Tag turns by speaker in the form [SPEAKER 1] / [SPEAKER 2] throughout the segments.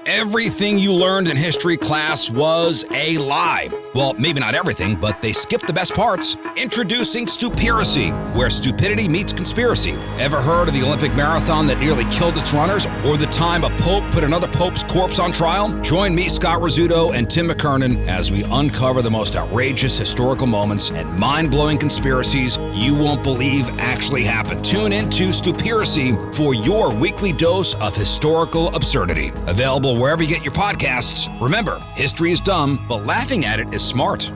[SPEAKER 1] Everything you learned in history class was a lie. Well, maybe not everything, but they skipped the best parts. Introducing Stupiracy, where stupidity meets conspiracy. Ever heard of the Olympic marathon that nearly killed its runners? Or the time a pope put another pope's corpse on trial? Join me, Scott Rizzuto, and Tim McKernan as we uncover the most outrageous historical moments and mind-blowing conspiracies you won't believe actually happened. Tune into Stupiracy for your weekly dose of historical absurdity. Available wherever you get your podcasts. Remember, history is dumb, but laughing at it is smart.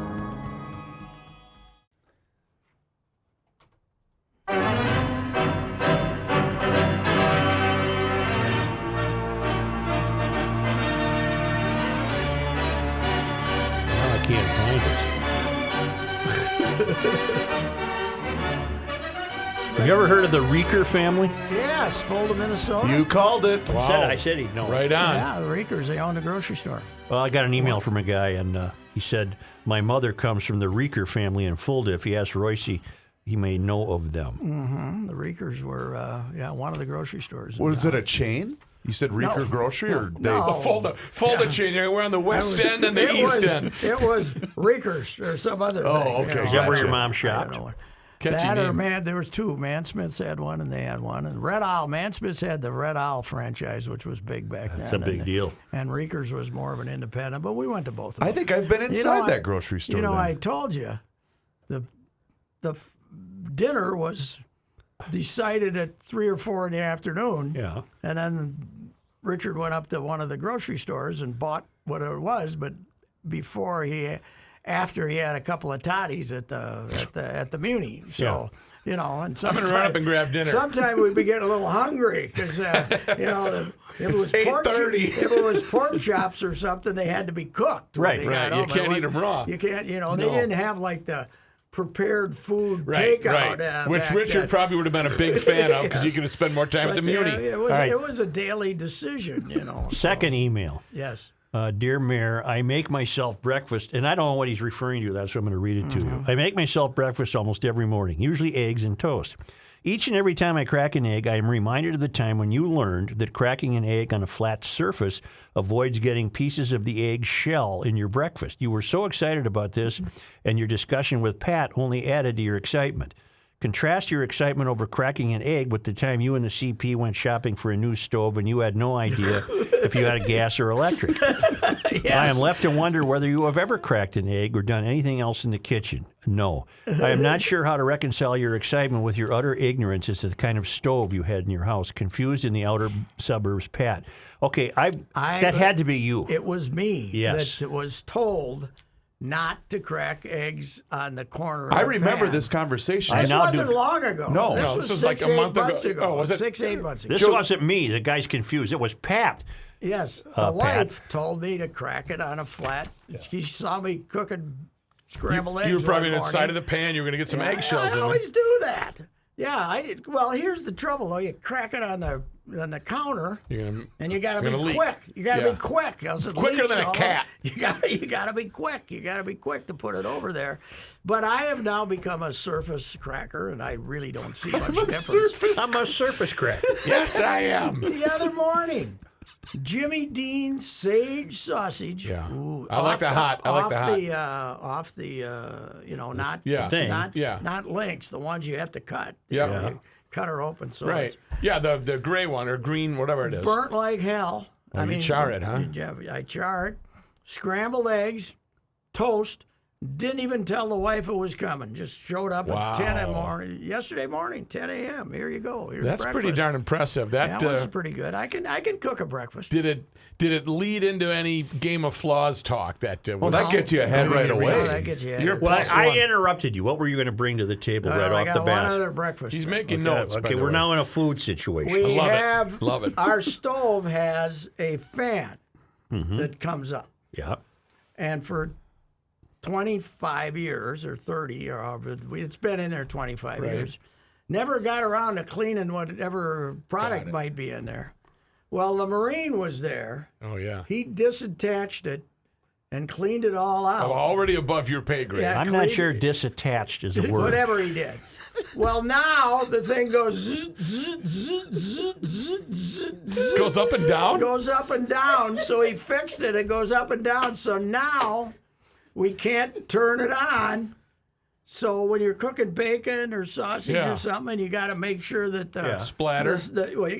[SPEAKER 2] I can't find it. Have you ever heard of the Reeker family?
[SPEAKER 3] Yes, Fulda, Minnesota.
[SPEAKER 4] You called it.
[SPEAKER 2] I said he'd know.
[SPEAKER 5] Right on.
[SPEAKER 3] Yeah, the Reekers, they own the grocery store.
[SPEAKER 2] Well, I got an email from a guy, and he said, my mother comes from the Reeker family in Fulda. If he asks Royce, he may know of them.
[SPEAKER 3] Mm-hmm. The Reekers were, one of the grocery stores.
[SPEAKER 4] Was it a chain? You said Reeker
[SPEAKER 3] No.
[SPEAKER 4] Grocery or they?
[SPEAKER 3] No.
[SPEAKER 5] Fulda chain. We're on the west end and the east end.
[SPEAKER 3] It was Reekers or some other thing.
[SPEAKER 4] okay.
[SPEAKER 2] Is that where your
[SPEAKER 4] Gotcha.
[SPEAKER 2] mom
[SPEAKER 3] I
[SPEAKER 2] shopped?
[SPEAKER 3] don't know.
[SPEAKER 5] Catchy
[SPEAKER 3] That or
[SPEAKER 5] name.
[SPEAKER 3] there was two. Man Smith's had one, and they had one. And Red Owl, Man Smith's had the Red Owl franchise, which was big back then.
[SPEAKER 2] That's a big deal.
[SPEAKER 3] And Reekers was more of an independent, but we went to both of them.
[SPEAKER 4] I think I've been inside that grocery store.
[SPEAKER 3] You know,
[SPEAKER 4] then.
[SPEAKER 3] I told you, the dinner was decided at 3 or 4 in the afternoon.
[SPEAKER 2] Yeah.
[SPEAKER 3] And then Richard went up to one of the grocery stores and bought what it was, but after he had a couple of toddies at the Muni. So, and
[SPEAKER 5] I'm going to run up and grab dinner.
[SPEAKER 3] Sometimes we'd be getting a little hungry because, if it was pork,
[SPEAKER 4] 8:30.
[SPEAKER 3] if it was pork chops or something, they had to be cooked. when
[SPEAKER 2] Right,
[SPEAKER 3] they
[SPEAKER 5] right.
[SPEAKER 3] got
[SPEAKER 5] You
[SPEAKER 3] home.
[SPEAKER 5] can't
[SPEAKER 3] It
[SPEAKER 5] eat 'em raw.
[SPEAKER 3] You can't, they
[SPEAKER 5] No.
[SPEAKER 3] didn't have like the prepared food
[SPEAKER 5] Right,
[SPEAKER 3] takeout.
[SPEAKER 5] right. Which
[SPEAKER 3] back
[SPEAKER 5] Richard
[SPEAKER 3] then.
[SPEAKER 5] probably would have been a big fan of because
[SPEAKER 3] Yes.
[SPEAKER 5] you could have spent more time at the
[SPEAKER 3] But,
[SPEAKER 5] Muni.
[SPEAKER 3] it was
[SPEAKER 2] All right.
[SPEAKER 3] it was a daily decision,
[SPEAKER 2] Second email.
[SPEAKER 3] Yes.
[SPEAKER 2] Dear Mayor, I make myself breakfast, and I don't know what he's referring to. That's why I'm going to read it to you. I make myself breakfast almost every morning, usually eggs and toast. Each and every time I crack an egg, I am reminded of the time when you learned that cracking an egg on a flat surface avoids getting pieces of the egg shell in your breakfast. You were so excited about this, and your discussion with Pat only added to your excitement. Contrast your excitement over cracking an egg with the time you and the CP went shopping for a new stove and you had no idea if you had a gas or electric. I am left to wonder whether you have ever cracked an egg or done anything else in the kitchen. No. I am not sure how to reconcile your excitement with your utter ignorance as to the kind of stove you had in your house. Confused in the outer suburbs, Pat. Okay, that had to be you.
[SPEAKER 3] It was me
[SPEAKER 2] Yes.
[SPEAKER 3] that was told not to crack eggs on the corner of
[SPEAKER 4] I
[SPEAKER 3] the
[SPEAKER 4] remember
[SPEAKER 3] pan.
[SPEAKER 4] this conversation.
[SPEAKER 2] I
[SPEAKER 3] This
[SPEAKER 2] know.
[SPEAKER 3] wasn't long ago.
[SPEAKER 4] No.
[SPEAKER 3] this
[SPEAKER 4] No,
[SPEAKER 3] was
[SPEAKER 5] this was like
[SPEAKER 3] 6,
[SPEAKER 5] a
[SPEAKER 3] 8
[SPEAKER 5] month ago.
[SPEAKER 3] months ago.
[SPEAKER 5] Oh, was it?
[SPEAKER 3] 6, 8 months ago.
[SPEAKER 2] This wasn't me. The guy's confused. It was Pat.
[SPEAKER 3] Yes, the
[SPEAKER 2] Pat.
[SPEAKER 3] wife told me to crack it on a flat. She saw me cooking scrambled eggs.
[SPEAKER 5] You were probably
[SPEAKER 3] one
[SPEAKER 5] on the side of
[SPEAKER 3] morning.
[SPEAKER 5] the pan. You were going to get some
[SPEAKER 3] Yeah,
[SPEAKER 5] eggshells
[SPEAKER 3] I
[SPEAKER 5] in there.
[SPEAKER 3] always do that. Yeah, I did. Well, here's the trouble though. You crack it on the counter,
[SPEAKER 5] You're gonna-
[SPEAKER 3] and you got
[SPEAKER 5] it's
[SPEAKER 3] to
[SPEAKER 5] gonna
[SPEAKER 3] be
[SPEAKER 5] leak.
[SPEAKER 3] quick. You got to
[SPEAKER 5] Yeah.
[SPEAKER 3] be quick. Else it
[SPEAKER 5] Quicker
[SPEAKER 3] leaks
[SPEAKER 5] than a
[SPEAKER 3] all
[SPEAKER 5] cat.
[SPEAKER 3] over. You got to be quick. You got to be quick to put it over there. But I have now become a surface cracker, and I really don't see much difference.
[SPEAKER 2] I'm a surface crack.
[SPEAKER 5] Yes, I am.
[SPEAKER 3] The other morning, Jimmy Dean sage sausage.
[SPEAKER 5] Yeah.
[SPEAKER 3] Ooh,
[SPEAKER 5] I like the hot. I like the
[SPEAKER 3] off the not
[SPEAKER 5] Yeah.
[SPEAKER 2] Thing.
[SPEAKER 3] not links, the ones you have to cut.
[SPEAKER 5] Yeah.
[SPEAKER 3] You cut her open so
[SPEAKER 5] Right.
[SPEAKER 3] it's
[SPEAKER 5] Yeah, the gray one or green, whatever it is.
[SPEAKER 3] burnt like hell.
[SPEAKER 5] Oh, you char it, huh?
[SPEAKER 3] I char it. Scrambled eggs, toast. Didn't even tell the wife it was coming. Just showed up
[SPEAKER 5] Wow.
[SPEAKER 3] at 10 in the morning. Yesterday morning, 10 a.m. Here you go. Here's
[SPEAKER 5] That's pretty
[SPEAKER 3] breakfast.
[SPEAKER 5] darn impressive. That
[SPEAKER 3] That was pretty good. I can cook a breakfast.
[SPEAKER 5] did it lead into any Game of Flaws talk? That
[SPEAKER 4] Well, that gets you ahead right away.
[SPEAKER 3] Oh, that gets you ahead.
[SPEAKER 5] You're
[SPEAKER 2] Well,
[SPEAKER 5] plus
[SPEAKER 2] I
[SPEAKER 5] one.
[SPEAKER 2] interrupted you. What were you going to bring to the table right
[SPEAKER 3] I
[SPEAKER 2] off
[SPEAKER 3] got
[SPEAKER 2] the
[SPEAKER 3] one
[SPEAKER 2] bat?
[SPEAKER 3] other breakfast.
[SPEAKER 5] He's making notes. by
[SPEAKER 2] Okay,
[SPEAKER 5] the
[SPEAKER 2] we're
[SPEAKER 5] way.
[SPEAKER 2] now in a food situation.
[SPEAKER 3] We
[SPEAKER 5] love it.
[SPEAKER 3] have
[SPEAKER 5] Love it.
[SPEAKER 3] Our stove has a fan
[SPEAKER 2] Mm-hmm.
[SPEAKER 3] that comes up,
[SPEAKER 2] Yeah.
[SPEAKER 3] and for 25 years or 30 or however, it's been in there 25
[SPEAKER 5] Right.
[SPEAKER 3] years. Never got around to cleaning whatever product might be in there. Well, the Marine was there.
[SPEAKER 5] Oh yeah.
[SPEAKER 3] He disattached it and cleaned it all
[SPEAKER 5] I'm
[SPEAKER 3] out.
[SPEAKER 5] already above your pay grade.
[SPEAKER 3] Yeah.
[SPEAKER 2] I'm not sure disattached is a word.
[SPEAKER 3] Whatever he did. Well, now the thing goes zzz, zzz, zzz, zzz, zzz, zzz, zzz,
[SPEAKER 5] Goes up and down.
[SPEAKER 3] goes up and down. So he fixed it. It goes up and down. So now we can't turn it on. So when you're cooking bacon or sausage
[SPEAKER 5] Yeah.
[SPEAKER 3] or something, you got to make sure that the
[SPEAKER 5] Splatter.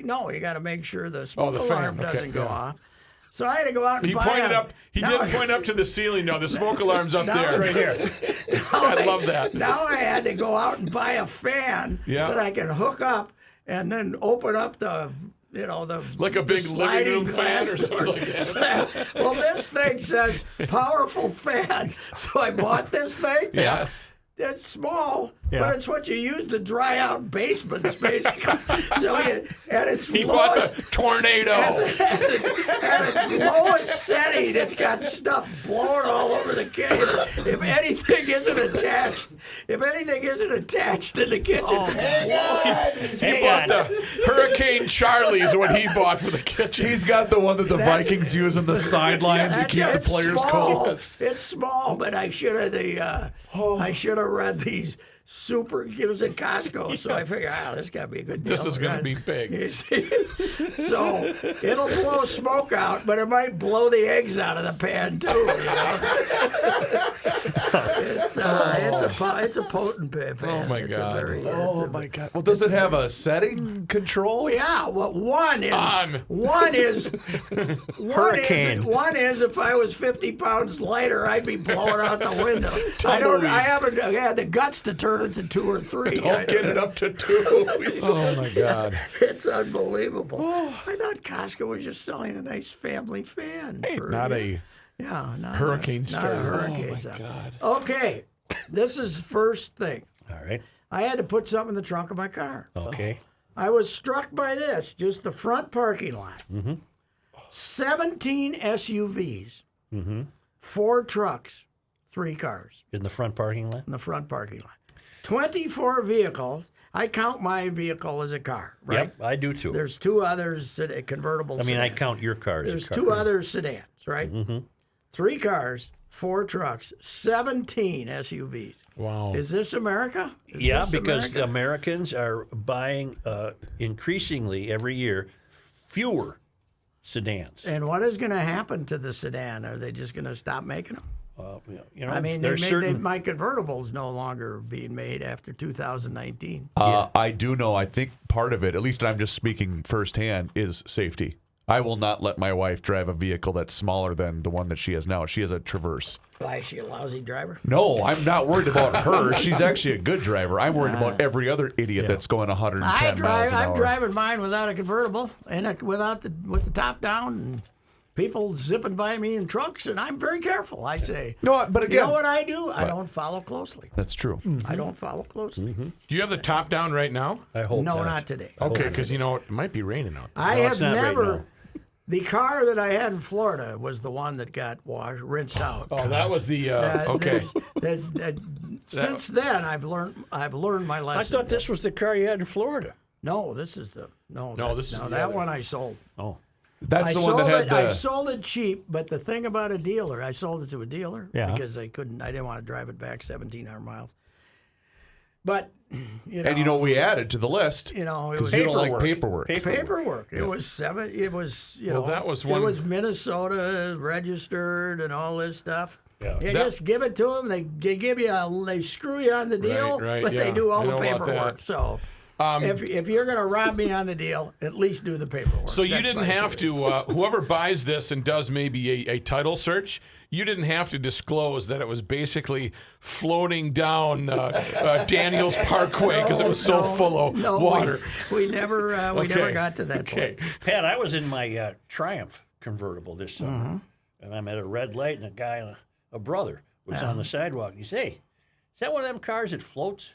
[SPEAKER 3] no, you got to make sure the smoke
[SPEAKER 5] the
[SPEAKER 3] alarm
[SPEAKER 5] fan. Okay,
[SPEAKER 3] doesn't go
[SPEAKER 5] yeah.
[SPEAKER 3] off. So I had to go out and
[SPEAKER 5] He
[SPEAKER 3] buy
[SPEAKER 5] pointed
[SPEAKER 3] a-
[SPEAKER 5] up. He
[SPEAKER 3] now
[SPEAKER 5] did point up to the ceiling. No, the smoke alarm's up
[SPEAKER 3] Now
[SPEAKER 5] there.
[SPEAKER 3] it's right
[SPEAKER 2] here.
[SPEAKER 5] I love that.
[SPEAKER 3] Now I had to go out and buy a fan
[SPEAKER 5] Yeah.
[SPEAKER 3] that I can hook up and then open up the, the
[SPEAKER 5] Like a
[SPEAKER 3] the
[SPEAKER 5] big living room
[SPEAKER 3] sliding
[SPEAKER 5] fan or
[SPEAKER 3] glass
[SPEAKER 5] something like that.
[SPEAKER 3] Well, this thing says powerful fan, so I bought this thing.
[SPEAKER 5] Yes.
[SPEAKER 3] It's small,
[SPEAKER 2] Yeah.
[SPEAKER 3] but it's what you use to dry out basements, basically. And it's
[SPEAKER 5] He bought
[SPEAKER 3] lowest,
[SPEAKER 5] the tornado.
[SPEAKER 3] at its lowest setting, it's got stuff blowing all over the kitchen. If anything isn't attached in the kitchen, it's
[SPEAKER 2] Hang
[SPEAKER 5] Bought
[SPEAKER 2] on.
[SPEAKER 5] the Hurricane Charlie is what he bought for the kitchen.
[SPEAKER 4] He's got the one that the Vikings use on the sidelines to keep the
[SPEAKER 3] it's
[SPEAKER 4] players
[SPEAKER 3] small.
[SPEAKER 4] cold.
[SPEAKER 3] It's small, but I should have read these super. It was at Costco, so I figured, this got to be a good deal.
[SPEAKER 5] This is going to be big.
[SPEAKER 3] You see? So it'll blow smoke out, but it might blow the eggs out of the pan too. It's a potent pan.
[SPEAKER 5] Oh, my
[SPEAKER 3] It's a
[SPEAKER 5] God.
[SPEAKER 3] very-
[SPEAKER 4] Oh my God! Well, does it have a setting control?
[SPEAKER 3] Yeah, well, one is
[SPEAKER 5] On.
[SPEAKER 2] Hurricane.
[SPEAKER 3] One is if I was 50 pounds lighter, I'd be blowing out the window. I haven't had the guts to turn it to 2 or 3.
[SPEAKER 4] Don't get it up to 2.
[SPEAKER 5] Oh my God.
[SPEAKER 3] It's unbelievable. I thought Costco was just selling a nice family fan.
[SPEAKER 5] Not a
[SPEAKER 3] not
[SPEAKER 5] hurricane
[SPEAKER 3] not
[SPEAKER 5] star.
[SPEAKER 3] a hurricane star. Okay, this is first thing.
[SPEAKER 2] All right.
[SPEAKER 3] I had to put something in the trunk of my car.
[SPEAKER 2] Okay.
[SPEAKER 3] I was struck by this, just the front parking lot. 17 SUVs, 4 trucks, 3 cars
[SPEAKER 2] In the front parking lot?
[SPEAKER 3] in the front parking lot. 24 vehicles. I count my vehicle as a car, right?
[SPEAKER 2] Yep, I do too.
[SPEAKER 3] There's 2 others, convertible
[SPEAKER 2] I mean, I
[SPEAKER 3] sedans.
[SPEAKER 2] count your car as
[SPEAKER 3] There's
[SPEAKER 2] a car.
[SPEAKER 3] 2 other sedans, right? 3 cars, 4 trucks, 17 SUVs.
[SPEAKER 5] Wow.
[SPEAKER 3] Is this America? Is
[SPEAKER 2] Yeah,
[SPEAKER 3] this
[SPEAKER 2] because
[SPEAKER 3] America?
[SPEAKER 2] Americans are buying increasingly every year fewer sedans.
[SPEAKER 3] And what is going to happen to the sedan? Are they just going to stop making them?
[SPEAKER 2] You know,
[SPEAKER 3] I mean,
[SPEAKER 2] there's certain.
[SPEAKER 3] my convertible's no longer being made after 2019.
[SPEAKER 4] I do know. I think part of it, at least I'm just speaking firsthand, is safety. I will not let my wife drive a vehicle that's smaller than the one that she has now. She has a Traverse.
[SPEAKER 3] Why is she a lousy driver?
[SPEAKER 4] No, I'm not worried about her. She's actually a good driver. I'm worried about every other idiot that's going 110 miles an hour.
[SPEAKER 3] I'm driving mine without a convertible and with the top down and people zipping by me in trucks, and I'm very careful. I say,
[SPEAKER 4] No, but
[SPEAKER 3] you
[SPEAKER 4] again,
[SPEAKER 3] know what I do? I don't follow closely.
[SPEAKER 4] that's true.
[SPEAKER 3] I don't follow closely.
[SPEAKER 5] Do you have the top down right now?
[SPEAKER 2] I hope
[SPEAKER 3] No, not today.
[SPEAKER 5] Okay, because it might be raining out.
[SPEAKER 3] I
[SPEAKER 2] No,
[SPEAKER 3] have
[SPEAKER 2] it's not right
[SPEAKER 3] never.
[SPEAKER 2] now.
[SPEAKER 3] The car that I had in Florida was the one that got rinsed out.
[SPEAKER 5] Oh, that was the okay.
[SPEAKER 3] Since then, I've learned my
[SPEAKER 2] I
[SPEAKER 3] lesson.
[SPEAKER 2] thought this was the car you had in Florida.
[SPEAKER 3] No, this is the
[SPEAKER 5] this is the
[SPEAKER 3] that
[SPEAKER 5] other.
[SPEAKER 3] one I sold.
[SPEAKER 2] Oh,
[SPEAKER 4] That's
[SPEAKER 3] I
[SPEAKER 4] the one
[SPEAKER 3] sold
[SPEAKER 4] that had
[SPEAKER 3] it. I
[SPEAKER 4] the.
[SPEAKER 3] sold it cheap, but the thing about a dealer, I sold it to a dealer
[SPEAKER 2] Yeah.
[SPEAKER 3] because I didn't want to drive it back 1,700 miles. But
[SPEAKER 4] And you know what we added to the list?
[SPEAKER 3] it was
[SPEAKER 4] Because you don't like paperwork.
[SPEAKER 3] paperwork. It was seven. It was
[SPEAKER 5] that was one-
[SPEAKER 3] It was Minnesota registered and all this stuff.
[SPEAKER 2] Yeah.
[SPEAKER 3] You
[SPEAKER 5] That-
[SPEAKER 3] just give it to them. They give you they screw you on the deal,
[SPEAKER 5] right,
[SPEAKER 3] but
[SPEAKER 5] yeah.
[SPEAKER 3] they do all
[SPEAKER 5] I
[SPEAKER 3] the
[SPEAKER 5] don't want
[SPEAKER 3] paperwork.
[SPEAKER 5] that.
[SPEAKER 3] So. If you're going to rob me on the deal, at least do the paperwork.
[SPEAKER 5] So you
[SPEAKER 3] That's
[SPEAKER 5] didn't
[SPEAKER 3] my
[SPEAKER 5] have
[SPEAKER 3] theory.
[SPEAKER 5] to, whoever buys this and does maybe a title search, you didn't have to disclose that it was basically floating down Daniels Parkway because it was so full of water.
[SPEAKER 3] We never
[SPEAKER 5] Okay.
[SPEAKER 3] got to that point.
[SPEAKER 2] Pat, I was in my Triumph convertible this summer, and I'm at a red light, and a guy, a brother, was on the sidewalk. He said, "Hey, is that one of them cars that floats?"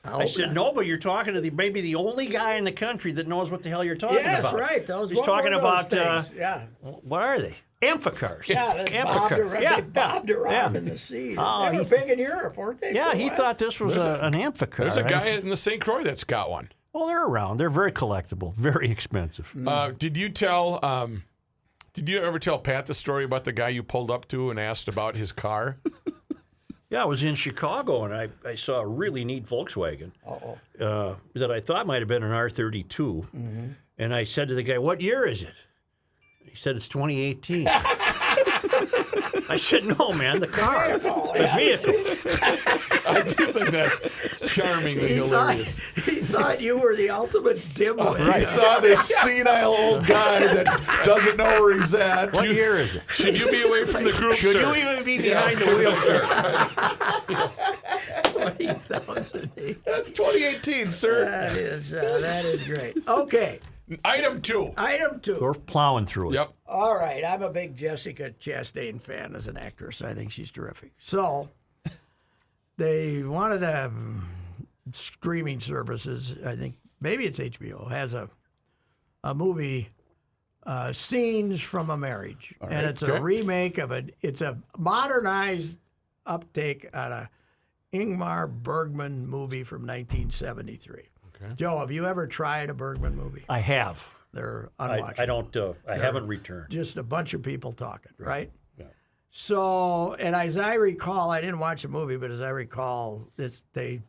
[SPEAKER 2] I said, no, but you're talking to maybe the only guy in the country that knows what the hell you're talking
[SPEAKER 3] Yes,
[SPEAKER 2] about.
[SPEAKER 3] right.
[SPEAKER 2] He's talking about,
[SPEAKER 3] things? Yeah.
[SPEAKER 2] what are they? Amphicars.
[SPEAKER 3] Yeah, they bobbed around, they bobbed around in the sea.
[SPEAKER 2] Oh,
[SPEAKER 3] they were big in Europe, weren't they?
[SPEAKER 2] Yeah,
[SPEAKER 3] for a
[SPEAKER 2] he
[SPEAKER 3] while?
[SPEAKER 2] thought this was an amphicar.
[SPEAKER 5] There's a guy in the St. Croix that's got one.
[SPEAKER 2] Well, they're around. They're very collectible, very expensive.
[SPEAKER 5] Did you tell Did you ever tell Pat the story about the guy you pulled up to and asked about his car?
[SPEAKER 2] Yeah, I was in Chicago, and I saw a really neat Volkswagen that I thought might have been an R32. Mm-hmm. And I said to the guy, "What year is it?" He said, "It's 2018. I said, "No, man, the car. The vehicle."
[SPEAKER 5] I do think that's charmingly hilarious.
[SPEAKER 3] He thought you were the ultimate dimwit.
[SPEAKER 4] I saw this senile old guy that doesn't know where he's at.
[SPEAKER 2] What year is it?
[SPEAKER 5] Should you be away from the group,
[SPEAKER 2] Should
[SPEAKER 5] sir?
[SPEAKER 2] you even be behind the wheel, sir?
[SPEAKER 3] 20,008.
[SPEAKER 4] That's 2018, sir.
[SPEAKER 3] That is great. Okay,
[SPEAKER 5] Item 2.
[SPEAKER 3] item 2.
[SPEAKER 2] We're plowing through it.
[SPEAKER 5] Yep.
[SPEAKER 3] All right, I'm a big Jessica Chastain fan as an actress. I think she's terrific. So, one of the streaming services, I think maybe it's HBO, has a movie, Scenes from a Marriage, and it's a remake of it's a modernized uptake on a Ingmar Bergman movie from 1973. Okay. Joe, have you ever tried a Bergman movie?
[SPEAKER 2] I have.
[SPEAKER 3] They're unwatchable.
[SPEAKER 2] I don't. I haven't returned.
[SPEAKER 3] Just a bunch of people talking, right? Yeah. So, and as I recall, I didn't watch the movie, but as I recall, they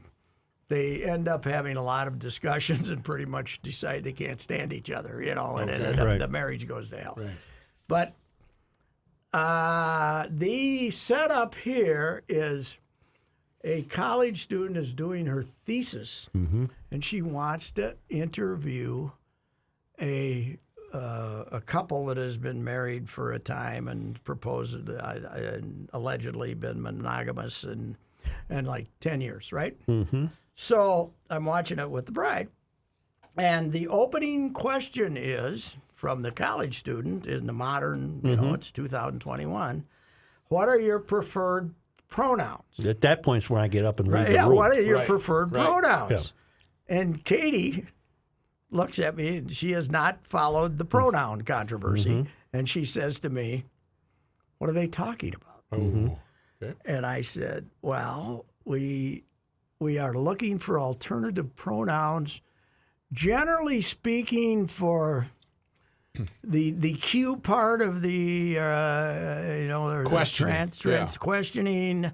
[SPEAKER 3] end up having a lot of discussions and pretty much decide they can't stand each other, and the marriage goes to hell. Right. But the setup here is a college student is doing her thesis, and she wants to interview a couple that has been married for a time and allegedly been monogamous and like 10 years, right? Mm-hmm. So I'm watching it with the bride, and the opening question is from the college student in the modern, it's 2021. What are your preferred pronouns?
[SPEAKER 2] At that point's when I get up and leave the
[SPEAKER 3] Yeah,
[SPEAKER 2] room.
[SPEAKER 3] what are your preferred pronouns?
[SPEAKER 2] Yeah.
[SPEAKER 3] And Katie looks at me, and she has not followed the pronoun controversy, and she says to me, "What are they talking about?" Okay. And I said, "Well, we are looking for alternative pronouns, generally speaking, for the Q part of the questioning.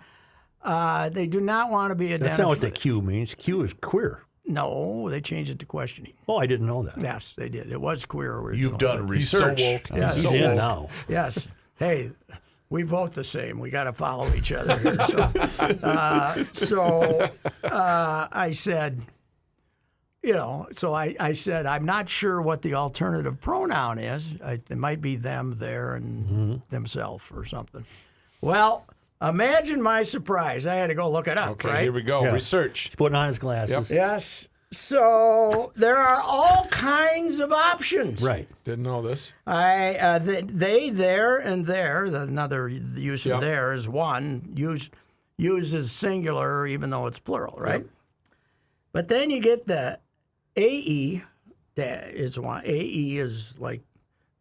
[SPEAKER 3] They do not want to be identified."
[SPEAKER 2] That's not what the Q means. Q is queer.
[SPEAKER 3] No, they changed it to questioning.
[SPEAKER 2] Oh, I didn't know that.
[SPEAKER 3] Yes, they did. It was queer originally.
[SPEAKER 4] You've done
[SPEAKER 5] He's
[SPEAKER 4] research.
[SPEAKER 5] so woke.
[SPEAKER 3] Yes.
[SPEAKER 2] He's in now.
[SPEAKER 3] Yes. Hey, we vote the same. We got to follow each other here. So I said, I said, I'm not sure what the alternative pronoun is. It might be them, their, and themself or something. Well, imagine my surprise. I had to go look it up,
[SPEAKER 5] Okay,
[SPEAKER 3] right?
[SPEAKER 5] here we go.
[SPEAKER 2] Yeah.
[SPEAKER 5] Research.
[SPEAKER 2] He's putting on his glasses.
[SPEAKER 3] Yes. So there are all kinds of options.
[SPEAKER 2] Right.
[SPEAKER 5] Didn't know this.
[SPEAKER 3] They, their, and their. Another use of their is one. Uses singular even though it's plural, right? Yep. But then you get the AE. That is one. AE is like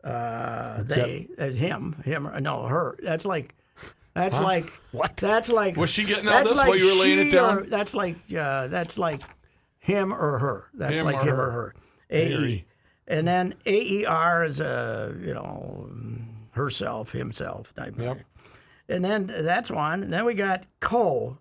[SPEAKER 3] they as him, no, her. That's like
[SPEAKER 2] What?
[SPEAKER 3] That's like.
[SPEAKER 5] Was she getting all this while you were laying it down?
[SPEAKER 3] That's like him or her. That's him like him or her. AE. And then AER is herself, himself type. Yep. And then that's one. And then we got CO.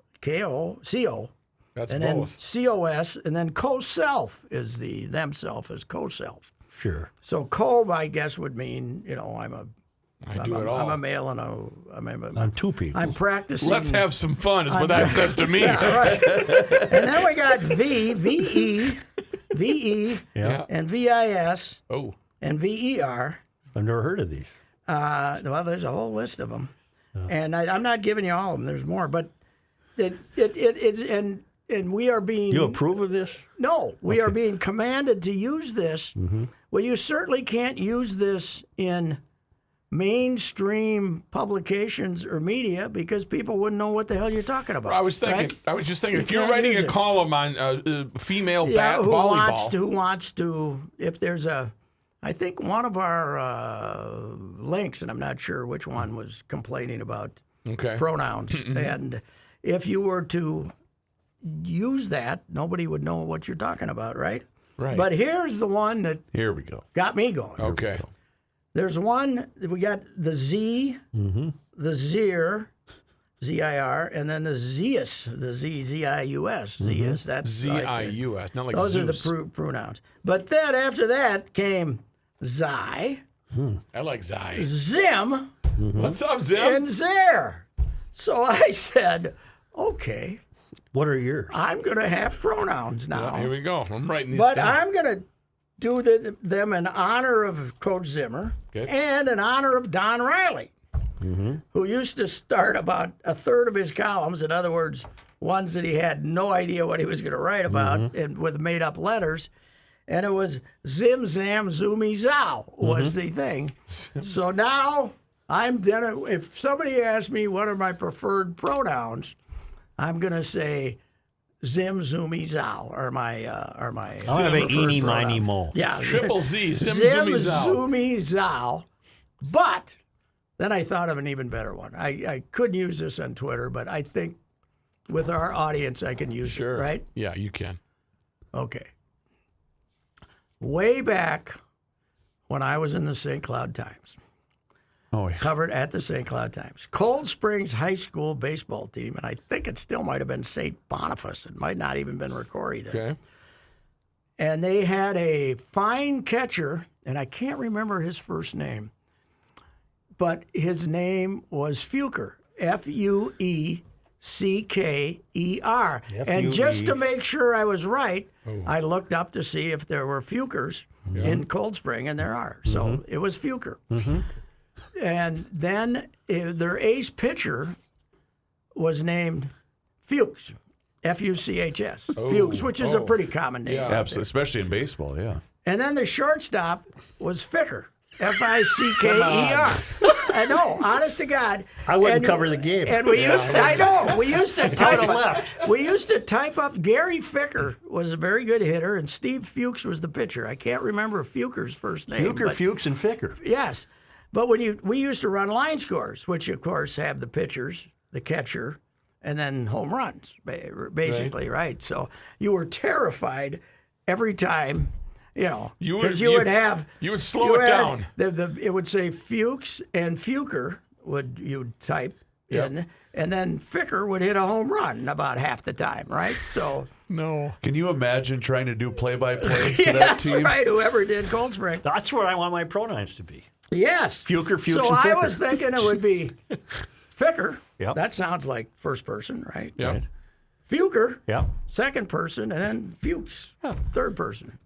[SPEAKER 3] That's and both. Then COS, and then co-self is the themself is co-self.
[SPEAKER 2] Sure.
[SPEAKER 3] So co, I guess, would mean I'm a male and
[SPEAKER 2] I'm two people.
[SPEAKER 3] I'm practicing.
[SPEAKER 5] Let's have some fun, is what that says to me.
[SPEAKER 3] Yeah, right. And then we got VE, and VIS, and VER.
[SPEAKER 2] I've never heard of these.
[SPEAKER 3] Well, there's a whole list of them, and I'm not giving you all of them. There's more, but it's and we are being.
[SPEAKER 2] You approve of this?
[SPEAKER 3] No, we are being commanded to use this. Mm-hmm. Well, you certainly can't use this in mainstream publications or media because people wouldn't know what the hell you're talking about.
[SPEAKER 5] I was just thinking, if you're writing a column on female volleyball.
[SPEAKER 3] Who wants to, if there's I think one of our links, and I'm not sure which one, was complaining about pronouns. And if you were to use that, nobody would know what you're talking about, right?
[SPEAKER 5] Right.
[SPEAKER 3] But here's the one that
[SPEAKER 4] Here we go.
[SPEAKER 3] got me going.
[SPEAKER 5] Okay.
[SPEAKER 3] There's one, we got the Z, the Zir, Z-I-R, and then the Zeus, the Z-I-U-S, Zeus. That's
[SPEAKER 5] Z-I-U-S, not like
[SPEAKER 3] those
[SPEAKER 5] Zeus.
[SPEAKER 3] are the pronouns. But then after that came Zai,
[SPEAKER 5] I like Zai.
[SPEAKER 3] Zim,
[SPEAKER 5] What's up, Zim?
[SPEAKER 3] and Zer. So I said, okay,
[SPEAKER 2] What are yours?
[SPEAKER 3] I'm going to have pronouns now.
[SPEAKER 5] Here we go. I'm writing these
[SPEAKER 3] But
[SPEAKER 5] down.
[SPEAKER 3] I'm going to do them in honor of Coach Zimmer
[SPEAKER 5] Okay.
[SPEAKER 3] and in honor of Don Riley, who used to start about a third of his columns, in other words, ones that he had no idea what he was going to write about and with made up letters. And it was Zim Zam Zoomy Zow was the thing. So now if somebody asks me what are my preferred pronouns, I'm going to say Zim Zoomy Zow are my
[SPEAKER 2] I'm going to be
[SPEAKER 3] preferred
[SPEAKER 2] eeny,
[SPEAKER 3] pronouns.
[SPEAKER 2] miny, mo.
[SPEAKER 3] Yeah.
[SPEAKER 5] Triple Z, Zim
[SPEAKER 3] Zim
[SPEAKER 5] Zoomy Zow.
[SPEAKER 3] Zoomy Zow. But then I thought of an even better one. I couldn't use this on Twitter, but I think with our audience I can use it, right?
[SPEAKER 5] Yeah, you can.
[SPEAKER 3] Okay. Way back when I was in the St. Cloud Times,
[SPEAKER 4] Oh, yeah.
[SPEAKER 3] covered at the St. Cloud Times, Cold Springs High School baseball team, and I think it still might have been St. Boniface. It might not even been recorded.
[SPEAKER 5] Okay.
[SPEAKER 3] And they had a fine catcher, and I can't remember his first name, but his name was Fuker, F-U-E-C-K-E-R. And just to make sure I was right, I looked up to see if there were Fukers in Cold Spring, and there are. So it was Fuker. And then their ace pitcher was named Fuchs, F-U-C-H-S, Fuchs, which is a pretty common name.
[SPEAKER 5] Yeah.
[SPEAKER 3] out there.
[SPEAKER 4] Absolutely, especially in baseball. Yeah.
[SPEAKER 3] And then the shortstop was Ficker, F-I-C-K-E-R. I know, honest to God.
[SPEAKER 2] I wouldn't
[SPEAKER 3] And-
[SPEAKER 2] cover the game.
[SPEAKER 3] And we used to, I know, we used to type We used to type up Gary Ficker was a very good hitter, and Steve Fuchs was the pitcher. I can't remember Fuker's first name.
[SPEAKER 2] Fuker,
[SPEAKER 3] but-
[SPEAKER 2] Fuchs, and Ficker.
[SPEAKER 3] Yes. But we used to run line scores, which of course have the pitchers, the catcher, and then home runs, basically, right? So you were terrified every time, because you would
[SPEAKER 5] slow it down.
[SPEAKER 3] It would say Fuchs and Fuker you'd type in, and then Ficker would hit a home run about half the time, right? So
[SPEAKER 5] No.
[SPEAKER 4] Can you imagine trying to do play-by-play for
[SPEAKER 3] yeah,
[SPEAKER 4] that
[SPEAKER 3] that's
[SPEAKER 4] team?
[SPEAKER 3] right. Whoever did Cold Spring.
[SPEAKER 2] That's what I want my pronouns to be.
[SPEAKER 3] Yes.
[SPEAKER 2] Fuker, Fuchs,
[SPEAKER 3] So
[SPEAKER 2] and
[SPEAKER 3] I
[SPEAKER 2] Ficker.
[SPEAKER 3] was thinking it would be Ficker.
[SPEAKER 2] Yep.
[SPEAKER 3] That sounds like first person, right?
[SPEAKER 5] Yeah.
[SPEAKER 2] Right.
[SPEAKER 3] Fuker,
[SPEAKER 2] Yeah.
[SPEAKER 3] second person, and then Fuchs, third person.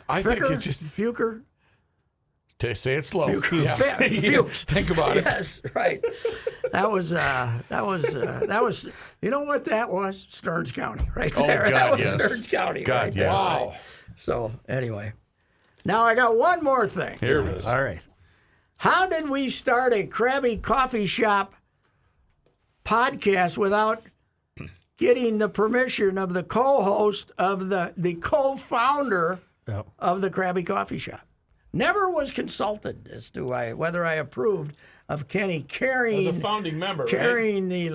[SPEAKER 5] I think
[SPEAKER 3] Ficker,
[SPEAKER 5] it's just
[SPEAKER 3] Fuker,
[SPEAKER 5] say it slow.
[SPEAKER 3] Fuchs.
[SPEAKER 5] Yeah.
[SPEAKER 3] Fuchs.
[SPEAKER 5] Think about it.
[SPEAKER 3] Yes, right. That was. You know what that was? Stearns County, right
[SPEAKER 4] Oh,
[SPEAKER 3] there.
[SPEAKER 4] God,
[SPEAKER 3] that was
[SPEAKER 4] yes.
[SPEAKER 3] Stearns County,
[SPEAKER 4] God,
[SPEAKER 3] right there.
[SPEAKER 4] yes.
[SPEAKER 5] Wow.
[SPEAKER 3] So anyway, now I got one more thing.
[SPEAKER 4] Here it is.
[SPEAKER 2] All right.
[SPEAKER 3] How did we start a Krabby Coffee Shop podcast without getting the permission of the co-host of the co-founder
[SPEAKER 2] Yep.
[SPEAKER 3] of the Krabby Coffee Shop? Never was consulted as to whether I approved of Kenny carrying
[SPEAKER 5] As a founding member, right?
[SPEAKER 3] carrying the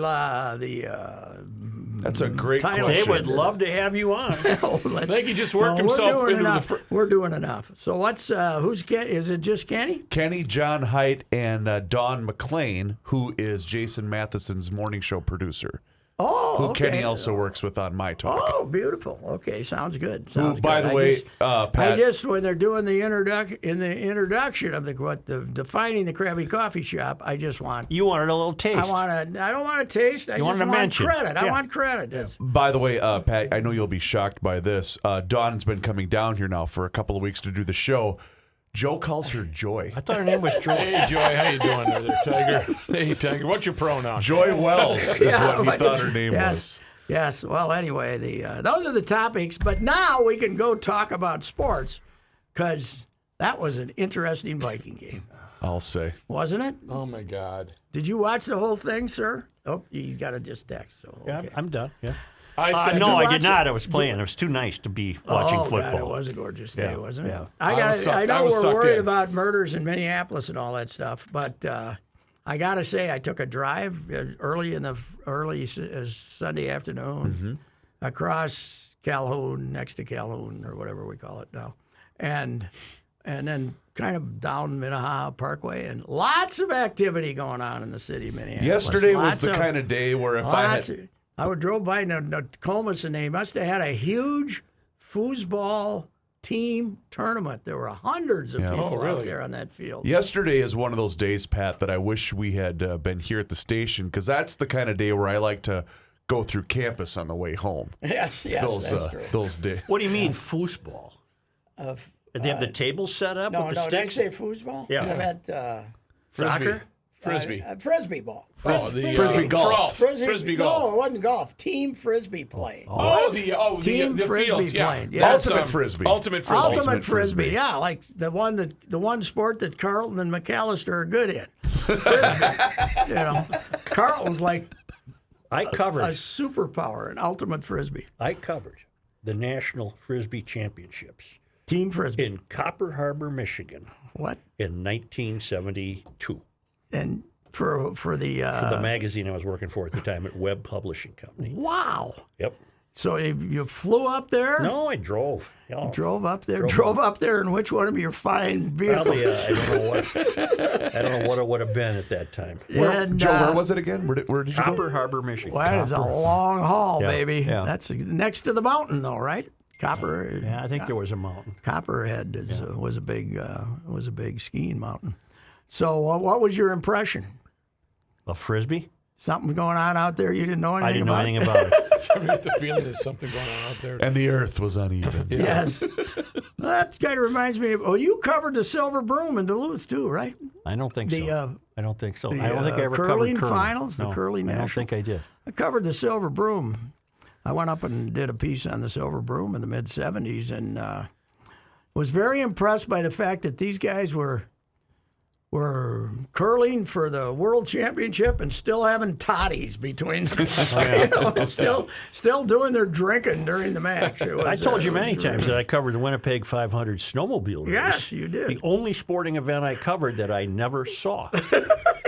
[SPEAKER 4] That's a great
[SPEAKER 3] Title.
[SPEAKER 2] They
[SPEAKER 4] question.
[SPEAKER 2] would love to have you on.
[SPEAKER 5] I think he just worked himself into the.
[SPEAKER 3] We're doing enough. So what's who's Kenny? Is it just Kenny?
[SPEAKER 4] Kenny, John Haidt, and Don McLean, who is Jason Matheson's morning show producer,
[SPEAKER 3] Oh,
[SPEAKER 4] who
[SPEAKER 3] okay.
[SPEAKER 4] Kenny also works with on My Talk.
[SPEAKER 3] Oh, beautiful. Okay, sounds good.
[SPEAKER 4] Who,
[SPEAKER 3] Sounds
[SPEAKER 4] by
[SPEAKER 3] good.
[SPEAKER 4] the way, Pat,
[SPEAKER 3] when they're doing the introduction of the defining the Krabby Coffee Shop, I just want.
[SPEAKER 2] You wanted a little taste.
[SPEAKER 3] I don't want a taste. I
[SPEAKER 2] You
[SPEAKER 3] just
[SPEAKER 2] wanted a
[SPEAKER 3] want
[SPEAKER 2] mention.
[SPEAKER 3] credit. I
[SPEAKER 2] Yeah.
[SPEAKER 3] want credit. That's-
[SPEAKER 4] by the way, Pat, I know you'll be shocked by this. Dawn's been coming down here now for a couple of weeks to do the show. Joe calls her Joy.
[SPEAKER 2] I thought her name was Joy.
[SPEAKER 5] Hey, Joy, how you doing there, Tiger? Hey, Tiger, what's your pronoun?
[SPEAKER 4] Joy Wells is
[SPEAKER 3] Yeah,
[SPEAKER 4] what he thought her name
[SPEAKER 3] yes.
[SPEAKER 4] was.
[SPEAKER 3] Yes. Well, anyway, those are the topics. But now we can go talk about sports because that was an interesting Viking game,
[SPEAKER 4] I'll say.
[SPEAKER 3] wasn't it?
[SPEAKER 5] Oh my God.
[SPEAKER 3] Did you watch the whole thing, sir? Oh, you got to just text. So
[SPEAKER 2] Yeah,
[SPEAKER 3] okay.
[SPEAKER 2] I'm done. Yeah.
[SPEAKER 5] I said
[SPEAKER 2] No,
[SPEAKER 3] you
[SPEAKER 2] I
[SPEAKER 3] watch
[SPEAKER 2] did not.
[SPEAKER 3] it?
[SPEAKER 2] I was playing. It was too nice to be watching football.
[SPEAKER 3] God, it was a gorgeous day,
[SPEAKER 2] Yeah,
[SPEAKER 3] wasn't it?
[SPEAKER 2] yeah.
[SPEAKER 3] I
[SPEAKER 5] I
[SPEAKER 3] know
[SPEAKER 5] was
[SPEAKER 3] we're
[SPEAKER 5] sucked
[SPEAKER 3] worried
[SPEAKER 5] in.
[SPEAKER 3] about murders in Minneapolis and all that stuff, but I got to say, I took a drive early Sunday afternoon across Calhoun, next to Calhoun or whatever we call it now, and then kind of down Minnehaha Parkway, and lots of activity going on in the city of Minneapolis.
[SPEAKER 4] Yesterday was
[SPEAKER 3] Lots
[SPEAKER 4] the
[SPEAKER 3] of-
[SPEAKER 4] kind of day where if I had.
[SPEAKER 3] I would drove by Nokomis, and they must have had a huge foosball team tournament. There were hundreds of people
[SPEAKER 5] Oh, really?
[SPEAKER 3] out there on that field.
[SPEAKER 4] Yesterday is one of those days, Pat, that I wish we had been here at the station, because that's the kind of day where I like to go through campus on the way home.
[SPEAKER 3] Yes, that's true.
[SPEAKER 4] Those days.
[SPEAKER 2] What do you mean, foosball? Did they have the table set up
[SPEAKER 3] No,
[SPEAKER 2] with the
[SPEAKER 3] did you
[SPEAKER 2] sticks?
[SPEAKER 3] say foosball?
[SPEAKER 2] Yeah.
[SPEAKER 3] I meant
[SPEAKER 2] Soccer?
[SPEAKER 5] Frisbee.
[SPEAKER 3] frisbee ball.
[SPEAKER 4] Frisbee golf.
[SPEAKER 5] Frisbee golf.
[SPEAKER 3] No, it wasn't golf. Team frisbee playing.
[SPEAKER 5] the
[SPEAKER 3] Team Frisbee
[SPEAKER 5] fields, yeah.
[SPEAKER 3] playing, yeah.
[SPEAKER 5] That's,
[SPEAKER 4] Ultimate Frisbee.
[SPEAKER 5] Ultimate Frisbee.
[SPEAKER 3] Ultimate frisbee, yeah, like the one sport that Carlton and McAllister are good in. Frisbee. Carlton's like
[SPEAKER 2] I
[SPEAKER 3] a
[SPEAKER 2] covered.
[SPEAKER 3] superpower in ultimate frisbee.
[SPEAKER 2] I covered the National Frisbee Championships
[SPEAKER 3] Team frisbee.
[SPEAKER 2] in Copper Harbor, Michigan,
[SPEAKER 3] What?
[SPEAKER 2] in 1972.
[SPEAKER 3] And for the
[SPEAKER 2] For the magazine I was working for at the time at Webb Publishing Company.
[SPEAKER 3] wow.
[SPEAKER 2] Yep.
[SPEAKER 3] So you flew up there?
[SPEAKER 2] No, I drove. Yeah.
[SPEAKER 3] Drove up there in which one of your fine vehicles?
[SPEAKER 2] Probably, I don't know what it would have been at that time.
[SPEAKER 3] And,
[SPEAKER 4] Joe, where was it again? Where did you go?
[SPEAKER 2] Copper Harbor, Michigan.
[SPEAKER 3] Well, that is a long haul,
[SPEAKER 2] Yeah,
[SPEAKER 3] baby.
[SPEAKER 2] yeah.
[SPEAKER 3] That's next to the mountain, though, right? Copper.
[SPEAKER 2] Yeah, I think there was a mountain.
[SPEAKER 3] Copperhead was a big skiing mountain. So, what was your impression?
[SPEAKER 2] A frisbee?
[SPEAKER 3] Something going on out there you didn't know anything
[SPEAKER 2] I didn't know
[SPEAKER 3] about?
[SPEAKER 2] anything about it.
[SPEAKER 5] I get the feeling there's something going on out there.
[SPEAKER 4] And the earth was uneven.
[SPEAKER 3] Yes. Well, that kind of reminds me of. Oh, you covered the Silver Broom in Duluth too, right?
[SPEAKER 2] I don't think
[SPEAKER 3] The,
[SPEAKER 2] so. I don't think so.
[SPEAKER 3] the,
[SPEAKER 2] I don't think I ever
[SPEAKER 3] curling
[SPEAKER 2] covered curling.
[SPEAKER 3] finals, the
[SPEAKER 2] No,
[SPEAKER 3] curling
[SPEAKER 2] I don't
[SPEAKER 3] national.
[SPEAKER 2] think I did.
[SPEAKER 3] I covered the Silver Broom. I went up and did a piece on the Silver Broom in the mid '70s, and was very impressed by the fact that these guys were curling for the world championship and still having toddies between, and still doing their drinking during the match. It was,
[SPEAKER 2] I told you
[SPEAKER 3] it
[SPEAKER 2] many
[SPEAKER 3] was
[SPEAKER 2] times that I covered the Winnipeg 500 snowmobile race.
[SPEAKER 3] Yes, you did.
[SPEAKER 2] The only sporting event I covered that I never saw.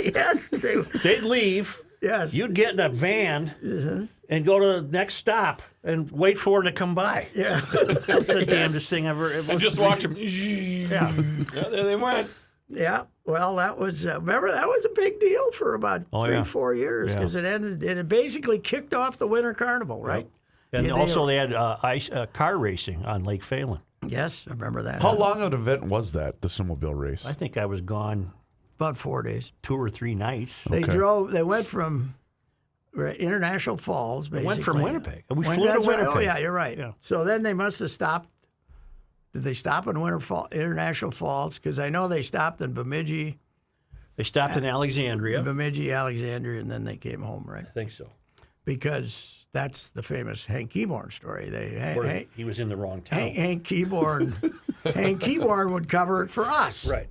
[SPEAKER 3] Yes,
[SPEAKER 2] They'd leave.
[SPEAKER 3] yes.
[SPEAKER 2] You'd get in a van and go to the next stop and wait for them to come by.
[SPEAKER 3] Yeah.
[SPEAKER 2] That's the damnedest thing I've ever.
[SPEAKER 5] And just watch them.
[SPEAKER 2] Yeah.
[SPEAKER 5] Yeah, there they went.
[SPEAKER 3] Yeah, well, that was remember that was a big deal for about 3-4 years because it ended. It basically kicked off the Winter Carnival, right?
[SPEAKER 2] And
[SPEAKER 3] Yeah,
[SPEAKER 2] also they had car racing on Lake Phelan.
[SPEAKER 3] Yes, I remember that.
[SPEAKER 4] How long an event was that, the snowmobile race?
[SPEAKER 2] I think I was gone
[SPEAKER 3] About 4 days.
[SPEAKER 2] 2 or 3 nights.
[SPEAKER 3] They drove. They went from International Falls, basically.
[SPEAKER 2] Went from Winnipeg. We
[SPEAKER 3] Went-
[SPEAKER 2] flew to
[SPEAKER 3] that's right.
[SPEAKER 2] Winnipeg.
[SPEAKER 3] Oh yeah, you're right.
[SPEAKER 2] Yeah.
[SPEAKER 3] So then they must have stopped. Did they stop in International Falls? Because I know they stopped in Bemidji,
[SPEAKER 2] They stopped in Alexandria.
[SPEAKER 3] Alexandria, and then they came home, right?
[SPEAKER 2] I think so.
[SPEAKER 3] Because that's the famous Hank Keyborn story.
[SPEAKER 2] Or he was in the wrong town.
[SPEAKER 3] Hank Keyborn, Hank Keyborn would cover it for us.
[SPEAKER 2] Right.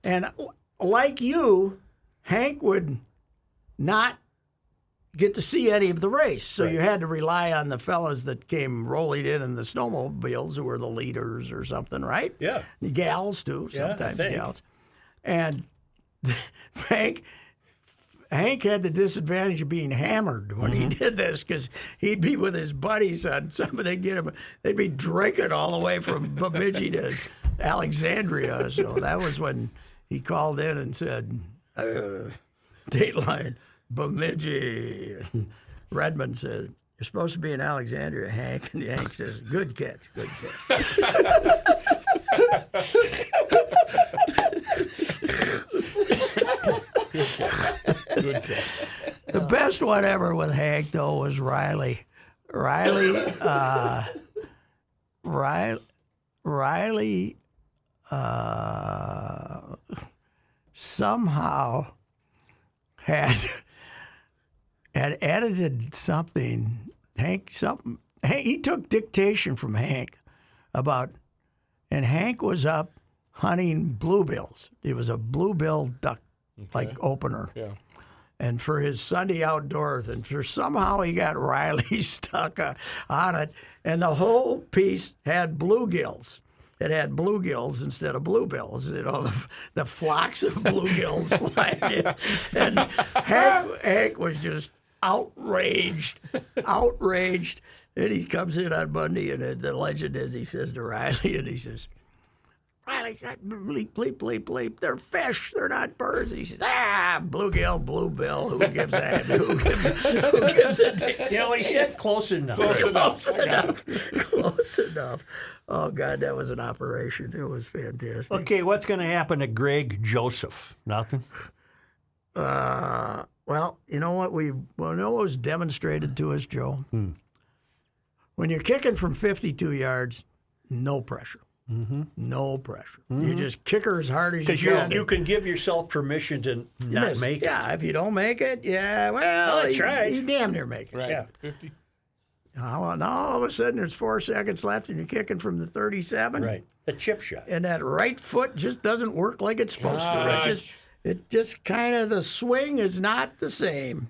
[SPEAKER 3] And like you, Hank would not get to see any of the race. So you had to rely on the fellas that came rolling in the snowmobiles who were the leaders or something, right?
[SPEAKER 2] Yeah.
[SPEAKER 3] The gals too,
[SPEAKER 2] Yeah, I
[SPEAKER 3] sometimes
[SPEAKER 2] think.
[SPEAKER 3] gals. And Hank had the disadvantage of being hammered when he did this because he'd be with his buddies on they'd be drinking all the way from Bemidji to Alexandria. So that was when he called in and said, Dateline, Bemidji. And Redmond said, "You're supposed to be in Alexandria, Hank." And Hank says, "Good catch, good catch."
[SPEAKER 5] Good catch.
[SPEAKER 3] The best one ever with Hank, though, was Riley. Riley somehow had edited something. Hank, he took dictation from Hank and Hank was up hunting bluebills. He was a bluebill duck opener.
[SPEAKER 5] Yeah.
[SPEAKER 3] And for his Sunday outdoors, and somehow he got Riley stuck on it, and the whole piece had bluegills. It had bluegills instead of bluebills. You know, the flocks of bluegills flying in. And Hank was just outraged. And he comes in on Monday, and the legend is he says to Riley, and he says, Riley said, bleep, bleep, bleep, bleep. They're fish. They're not birds. He says, bluegill, bluebill. Who gives that? Who gives it?
[SPEAKER 2] You know what he said? Close enough.
[SPEAKER 3] Close enough. Oh, God, that was an operation. It was fantastic.
[SPEAKER 2] Okay, what's going to happen to Greg Joseph? Nothing?
[SPEAKER 3] Well, you know what was demonstrated to us, Joe? When you're kicking from 52 yards, no pressure. No pressure. You just kick her as hard as you
[SPEAKER 2] Because
[SPEAKER 3] can.
[SPEAKER 2] you can give yourself permission to not
[SPEAKER 3] Miss.
[SPEAKER 2] make it.
[SPEAKER 3] Yeah, if you don't make it, well,
[SPEAKER 2] I tried.
[SPEAKER 3] you damn near make it.
[SPEAKER 5] Right.
[SPEAKER 2] Yeah.
[SPEAKER 5] 50.
[SPEAKER 3] Now, all of a sudden, there's 4 seconds left, and you're kicking from the 37.
[SPEAKER 2] Right. The chip shot.
[SPEAKER 3] And that right foot just doesn't work like it's supposed to.
[SPEAKER 5] Gosh.
[SPEAKER 3] It just kind of, the swing is not the same.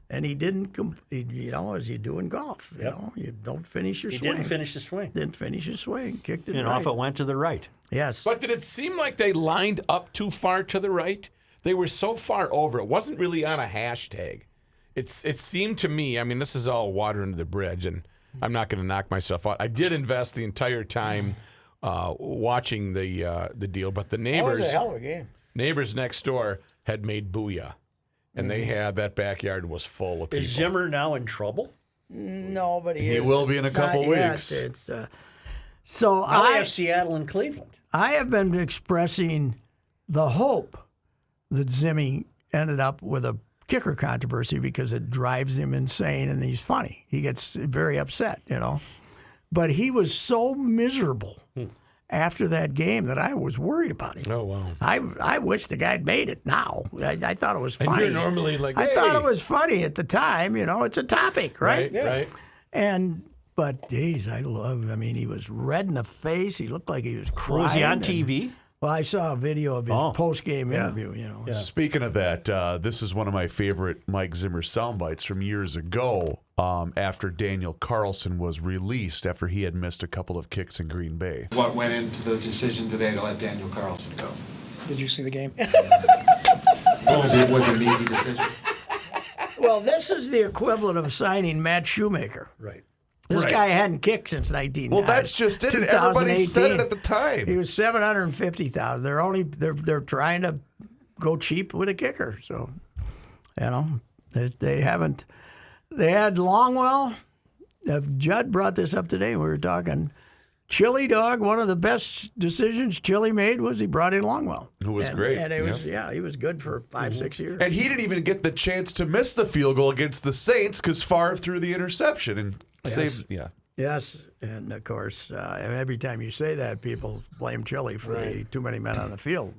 [SPEAKER 3] And he didn't, as you do in golf, you don't finish your
[SPEAKER 2] He
[SPEAKER 3] swing.
[SPEAKER 2] didn't finish the swing.
[SPEAKER 3] Didn't finish his swing. Kicked it
[SPEAKER 2] And
[SPEAKER 3] right.
[SPEAKER 2] off it went to the right.
[SPEAKER 3] Yes.
[SPEAKER 5] But did it seem like they lined up too far to the right? They were so far over. It wasn't really on a hashtag. It seemed to me, I mean, this is all water under the bridge, and I'm not going to knock myself out. I did invest the entire time watching the deal, but the
[SPEAKER 3] That was
[SPEAKER 5] neighbors
[SPEAKER 3] a hell of a game.
[SPEAKER 5] next door had made booyah, and they had that backyard was full of people.
[SPEAKER 2] Is Zimmer now in trouble?
[SPEAKER 3] No, but
[SPEAKER 4] He will be in a couple
[SPEAKER 3] not yet.
[SPEAKER 4] weeks.
[SPEAKER 3] It's, so
[SPEAKER 2] Now they
[SPEAKER 3] I
[SPEAKER 2] have Seattle and Cleveland.
[SPEAKER 3] I have been expressing the hope that Zimmy ended up with a kicker controversy because it drives him insane and he's funny. He gets very upset, But he was so miserable after that game that I was worried about him.
[SPEAKER 5] Oh, wow.
[SPEAKER 3] I wish the guy made it now. I thought it was
[SPEAKER 5] And
[SPEAKER 3] funny.
[SPEAKER 5] you're normally like,
[SPEAKER 3] I thought
[SPEAKER 5] hey.
[SPEAKER 3] it was funny at the time. It's a topic, right?
[SPEAKER 5] Right.
[SPEAKER 3] But geez, he was red in the face. He looked like he was crying.
[SPEAKER 2] Was he on
[SPEAKER 3] and-
[SPEAKER 2] TV?
[SPEAKER 3] Well, I saw a video of his
[SPEAKER 2] Oh.
[SPEAKER 3] post-game interview,
[SPEAKER 4] Speaking of that, this is one of my favorite Mike Zimmer sound bites from years ago after Daniel Carlson was released after he had missed a couple of kicks in Green Bay.
[SPEAKER 6] What went into the decision today to let Daniel Carlson go?
[SPEAKER 7] Did you see the game?
[SPEAKER 6] Was it an easy decision?
[SPEAKER 3] Well, this is the equivalent of signing Matt Shoemaker.
[SPEAKER 2] Right.
[SPEAKER 3] This guy hadn't kicked since 19.
[SPEAKER 4] Well, that's just it. Everybody said it at the time.
[SPEAKER 3] He was $750,000. They're trying to go cheap with a kicker. So, they haven't. They had Longwell. Judd brought this up today. We were talking. Chili Dog, one of the best decisions Chili made was he brought in Longwell.
[SPEAKER 4] Who was great.
[SPEAKER 3] And it was, he was good for 5-6 years.
[SPEAKER 4] And he didn't even get the chance to miss the field goal against the Saints because Favre threw the interception and saved. Yeah.
[SPEAKER 3] Yes, and of course, every time you say that, people blame Chili for the too many men on the field,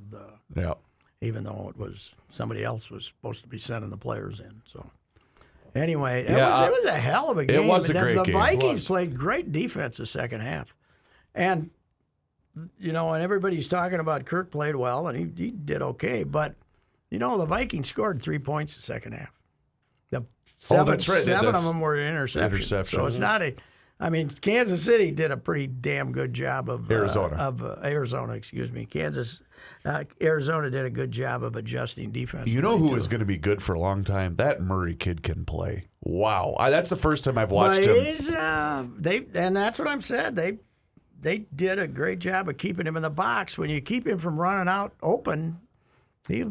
[SPEAKER 4] Yeah.
[SPEAKER 3] even though it was somebody else was supposed to be sending the players in. So, anyway, it was a hell of a game.
[SPEAKER 4] was a
[SPEAKER 3] And
[SPEAKER 4] great
[SPEAKER 3] the
[SPEAKER 4] game.
[SPEAKER 3] Vikings played great defense the second half, and and everybody's talking about Kirk played well, and he did okay, but the Vikings scored 3 points the second half.
[SPEAKER 4] That's right.
[SPEAKER 3] Seven of them were interceptions. So it's not Kansas City did a pretty damn good job of
[SPEAKER 4] Arizona.
[SPEAKER 3] Arizona, excuse me. Arizona did a good job of adjusting defense.
[SPEAKER 4] You know who is going to be good for a long time? That Murray kid can play. Wow. That's the first time I've watched him.
[SPEAKER 3] And that's what I'm saying. They did a great job of keeping him in the box. When you keep him from running out open, he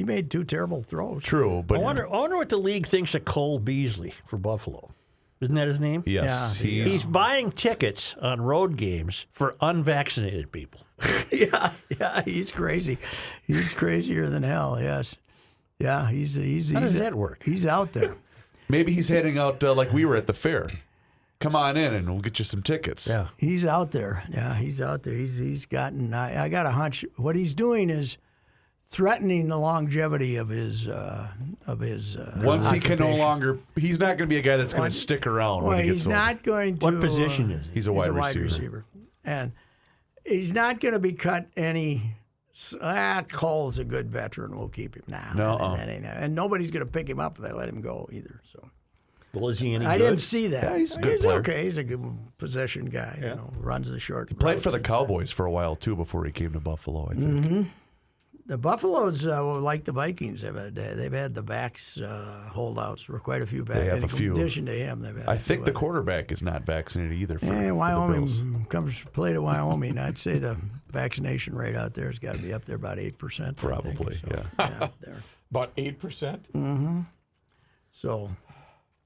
[SPEAKER 3] made 2 terrible throws.
[SPEAKER 4] True, but
[SPEAKER 2] I wonder what the league thinks of Cole Beasley for Buffalo. Isn't that his name?
[SPEAKER 4] yes,
[SPEAKER 3] Yeah,
[SPEAKER 2] He's buying tickets on road games for unvaccinated people.
[SPEAKER 3] Yeah, he's crazy. He's crazier than hell. Yes, yeah, he's.
[SPEAKER 2] How does that work?
[SPEAKER 3] He's out there.
[SPEAKER 4] maybe he's handing out like we were at the fair. Come on in and we'll get you some tickets.
[SPEAKER 2] Yeah.
[SPEAKER 3] He's out there. Yeah, he's out there. He's gotten. I got a hunch. What he's doing is threatening the longevity of his.
[SPEAKER 4] Once he can no
[SPEAKER 3] occupation.
[SPEAKER 4] longer, he's not going to be a guy that's going to stick around
[SPEAKER 3] Well,
[SPEAKER 4] when he gets
[SPEAKER 3] he's
[SPEAKER 4] older.
[SPEAKER 3] not going to.
[SPEAKER 2] What position is he?
[SPEAKER 4] He's a wide receiver.
[SPEAKER 3] And he's not going to be cut any. Cole's a good veteran. We'll keep him now.
[SPEAKER 4] No,
[SPEAKER 3] and nobody's going to pick him up if they let him go either. So
[SPEAKER 2] Well, is he any
[SPEAKER 3] I
[SPEAKER 2] good?
[SPEAKER 3] didn't see that.
[SPEAKER 4] Yeah, he's a good player.
[SPEAKER 3] okay. He's a good possession guy. Runs the short.
[SPEAKER 4] Played for the
[SPEAKER 3] routes.
[SPEAKER 4] Cowboys for a while too before he came to Buffalo. I think.
[SPEAKER 3] The Buffaloes, like the Vikings, they've had the backs holdouts for quite a few backs.
[SPEAKER 4] They have a few.
[SPEAKER 3] In addition to him, they've had.
[SPEAKER 4] I
[SPEAKER 3] a
[SPEAKER 4] think
[SPEAKER 3] few
[SPEAKER 4] the
[SPEAKER 3] others.
[SPEAKER 4] quarterback is not vaccinated either. For the
[SPEAKER 3] Wyoming
[SPEAKER 4] Bills.
[SPEAKER 3] comes play to Wyoming. I'd say the vaccination rate out there has got to be up there about 8%.
[SPEAKER 4] Probably,
[SPEAKER 3] I think.
[SPEAKER 4] yeah.
[SPEAKER 3] Yeah, there.
[SPEAKER 5] About 8%.
[SPEAKER 3] So,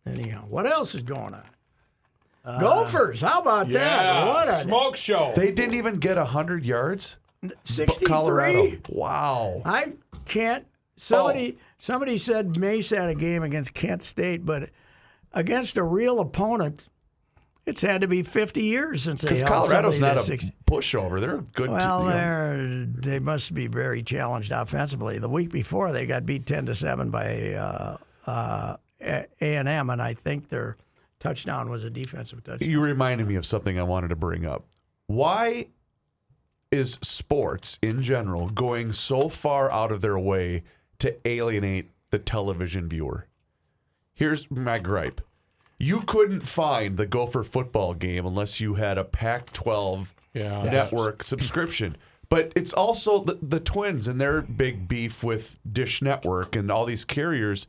[SPEAKER 3] anyhow, what else is going on? Gophers, how about that?
[SPEAKER 5] Yeah,
[SPEAKER 3] What a
[SPEAKER 5] smoke show.
[SPEAKER 4] They didn't even get 100 yards.
[SPEAKER 3] 63.
[SPEAKER 4] Colorado. Wow.
[SPEAKER 3] I can't. Somebody said Mace had a game against Kent State, but against a real opponent, it's had to be 50 years since they
[SPEAKER 4] Because
[SPEAKER 3] held
[SPEAKER 4] Colorado's
[SPEAKER 3] somebody
[SPEAKER 4] not
[SPEAKER 3] to
[SPEAKER 4] a
[SPEAKER 3] 60.
[SPEAKER 4] pushover. They're a good.
[SPEAKER 3] Well,
[SPEAKER 4] team.
[SPEAKER 3] they must be very challenged offensively. The week before, they got beat 10-7 by A&M, and I think their touchdown was a defensive touchdown.
[SPEAKER 4] You reminded me of something I wanted to bring up. Why is sports in general going so far out of their way to alienate the television viewer? Here's my gripe. You couldn't find the Gopher football game unless you had a Pac-12 network subscription. But it's also the Twins and their big beef with Dish Network and all these carriers.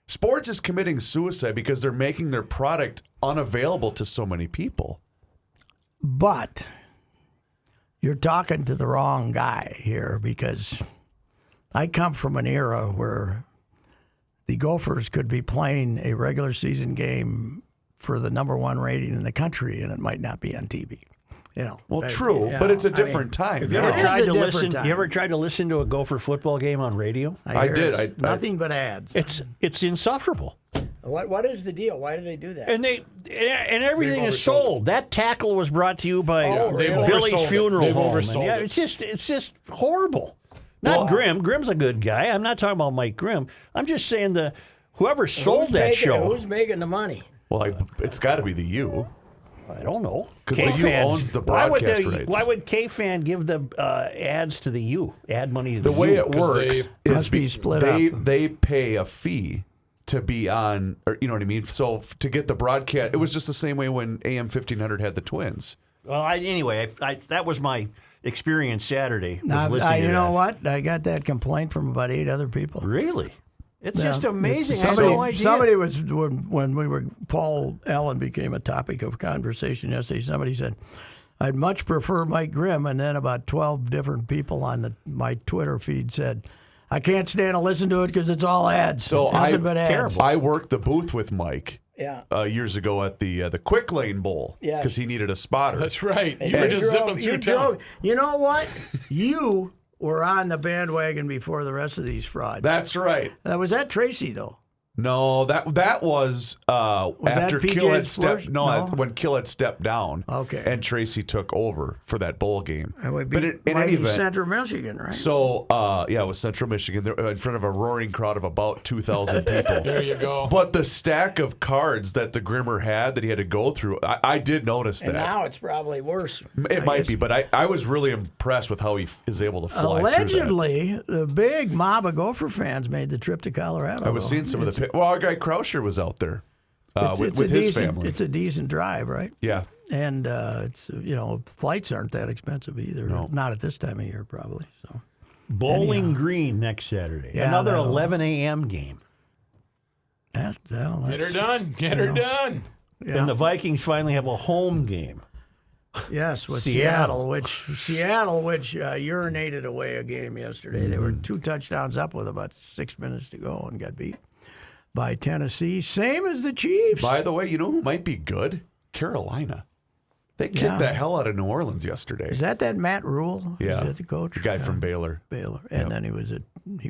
[SPEAKER 4] Sports is committing suicide because they're making their product unavailable to so many people.
[SPEAKER 3] But you're talking to the wrong guy here, because I come from an era where the Gophers could be playing a regular season game for the number one rating in the country, and it might not be on TV.
[SPEAKER 4] Well, true, but it's a different time.
[SPEAKER 2] Have you
[SPEAKER 3] It
[SPEAKER 2] ever
[SPEAKER 3] is
[SPEAKER 2] tried
[SPEAKER 3] a
[SPEAKER 2] to
[SPEAKER 3] different
[SPEAKER 2] listen?
[SPEAKER 3] time.
[SPEAKER 2] You ever tried to listen to a Gopher football game on radio?
[SPEAKER 4] I
[SPEAKER 3] hear
[SPEAKER 4] did.
[SPEAKER 3] it's nothing but ads.
[SPEAKER 2] It's insufferable,
[SPEAKER 3] What is the deal? Why do they do that?
[SPEAKER 2] and everything is sold. That tackle was brought to you by
[SPEAKER 5] They've
[SPEAKER 2] Billy's
[SPEAKER 5] oversold it.
[SPEAKER 2] Funeral
[SPEAKER 5] They've
[SPEAKER 2] Home.
[SPEAKER 5] oversold
[SPEAKER 2] And yeah,
[SPEAKER 5] it.
[SPEAKER 2] it's just horrible. Not Grimm. Grimm's a good guy. I'm not talking about Mike Grimm. I'm just saying whoever sold that show.
[SPEAKER 3] Who's making the money?
[SPEAKER 4] Well, it's got to be the U.
[SPEAKER 2] I don't know.
[SPEAKER 4] 'Cause the U
[SPEAKER 2] K-Fan
[SPEAKER 4] owns the broadcast rights.
[SPEAKER 2] Why would K-Fan give the ads to the U? Add money to the
[SPEAKER 4] The way
[SPEAKER 2] U?
[SPEAKER 4] it works
[SPEAKER 5] they
[SPEAKER 4] is
[SPEAKER 3] must be split
[SPEAKER 4] they
[SPEAKER 3] up.
[SPEAKER 4] they pay a fee to be on, or you know what I mean. So to get the broadcast, it was just the same way when AM 1500 had the Twins.
[SPEAKER 2] Well, anyway, that was my experience Saturday. Was
[SPEAKER 3] Now,
[SPEAKER 2] listening to
[SPEAKER 3] you know
[SPEAKER 2] that.
[SPEAKER 3] what? I got that complaint from about 8 other people.
[SPEAKER 2] Really? It's
[SPEAKER 3] Yeah.
[SPEAKER 2] just amazing. I had no idea.
[SPEAKER 3] Somebody was when we were Paul Allen became a topic of conversation yesterday. Somebody said, "I'd much prefer Mike Grimm," and then about 12 different people on my Twitter feed said, "I can't stand to listen to it because it's all ads.
[SPEAKER 4] So
[SPEAKER 3] it's nothing but ads."
[SPEAKER 4] I worked the booth with Mike
[SPEAKER 3] Yeah.
[SPEAKER 4] years ago at the Quick Lane Bowl
[SPEAKER 3] Yes.
[SPEAKER 4] because he needed a spotter.
[SPEAKER 5] That's right. You
[SPEAKER 3] You
[SPEAKER 5] were just
[SPEAKER 3] drove-
[SPEAKER 5] zipping through
[SPEAKER 3] you
[SPEAKER 5] town.
[SPEAKER 3] drove- You know what? You were on the bandwagon before the rest of these frauds.
[SPEAKER 4] That's right.
[SPEAKER 3] Was that Tracy though?
[SPEAKER 4] No, that was after
[SPEAKER 3] that PJ
[SPEAKER 4] Kill had
[SPEAKER 3] Splurge?
[SPEAKER 4] stepped.
[SPEAKER 3] No?
[SPEAKER 4] When Kill had stepped down.
[SPEAKER 3] Okay.
[SPEAKER 4] And Tracy took over for that bowl game.
[SPEAKER 3] It would
[SPEAKER 4] But
[SPEAKER 3] be
[SPEAKER 4] in any event,
[SPEAKER 3] Central Michigan, right?
[SPEAKER 4] so it was Central Michigan in front of a roaring crowd of about 2,000 people.
[SPEAKER 5] There you go.
[SPEAKER 4] But the stack of cards that the Grimmer had that he had to go through, I did notice
[SPEAKER 3] And
[SPEAKER 4] that.
[SPEAKER 3] now it's probably worse.
[SPEAKER 4] It might be, but I was really impressed with how he is able to fly through that.
[SPEAKER 3] Allegedly, the big mob of Gopher fans made the trip to Colorado.
[SPEAKER 4] I was seeing some of the. Well, our guy Krauscher was out there with
[SPEAKER 3] a
[SPEAKER 4] his
[SPEAKER 3] decent,
[SPEAKER 4] family.
[SPEAKER 3] It's a decent drive, right?
[SPEAKER 4] Yeah.
[SPEAKER 3] And it's flights aren't that expensive either.
[SPEAKER 4] No.
[SPEAKER 3] Not at this time of year, probably. So
[SPEAKER 2] Bowling Green next Saturday.
[SPEAKER 3] Yeah,
[SPEAKER 2] Another
[SPEAKER 3] that'll-
[SPEAKER 2] 11 a.m. game.
[SPEAKER 5] Get her done. Get her done.
[SPEAKER 2] And the Vikings finally have a home game.
[SPEAKER 3] Yes, with
[SPEAKER 2] Seattle.
[SPEAKER 3] Seattle, which urinated away a game yesterday. They were 2 touchdowns up with about 6 minutes to go and got beat by Tennessee. Same as the Chiefs.
[SPEAKER 4] By the way, you know who might be good? Carolina. They kicked
[SPEAKER 3] Yeah.
[SPEAKER 4] the hell out of New Orleans yesterday.
[SPEAKER 3] Is that Matt Rule?
[SPEAKER 4] Yeah.
[SPEAKER 3] Is that the coach?
[SPEAKER 4] The guy
[SPEAKER 3] Yeah.
[SPEAKER 4] from Baylor.
[SPEAKER 3] Baylor, and then he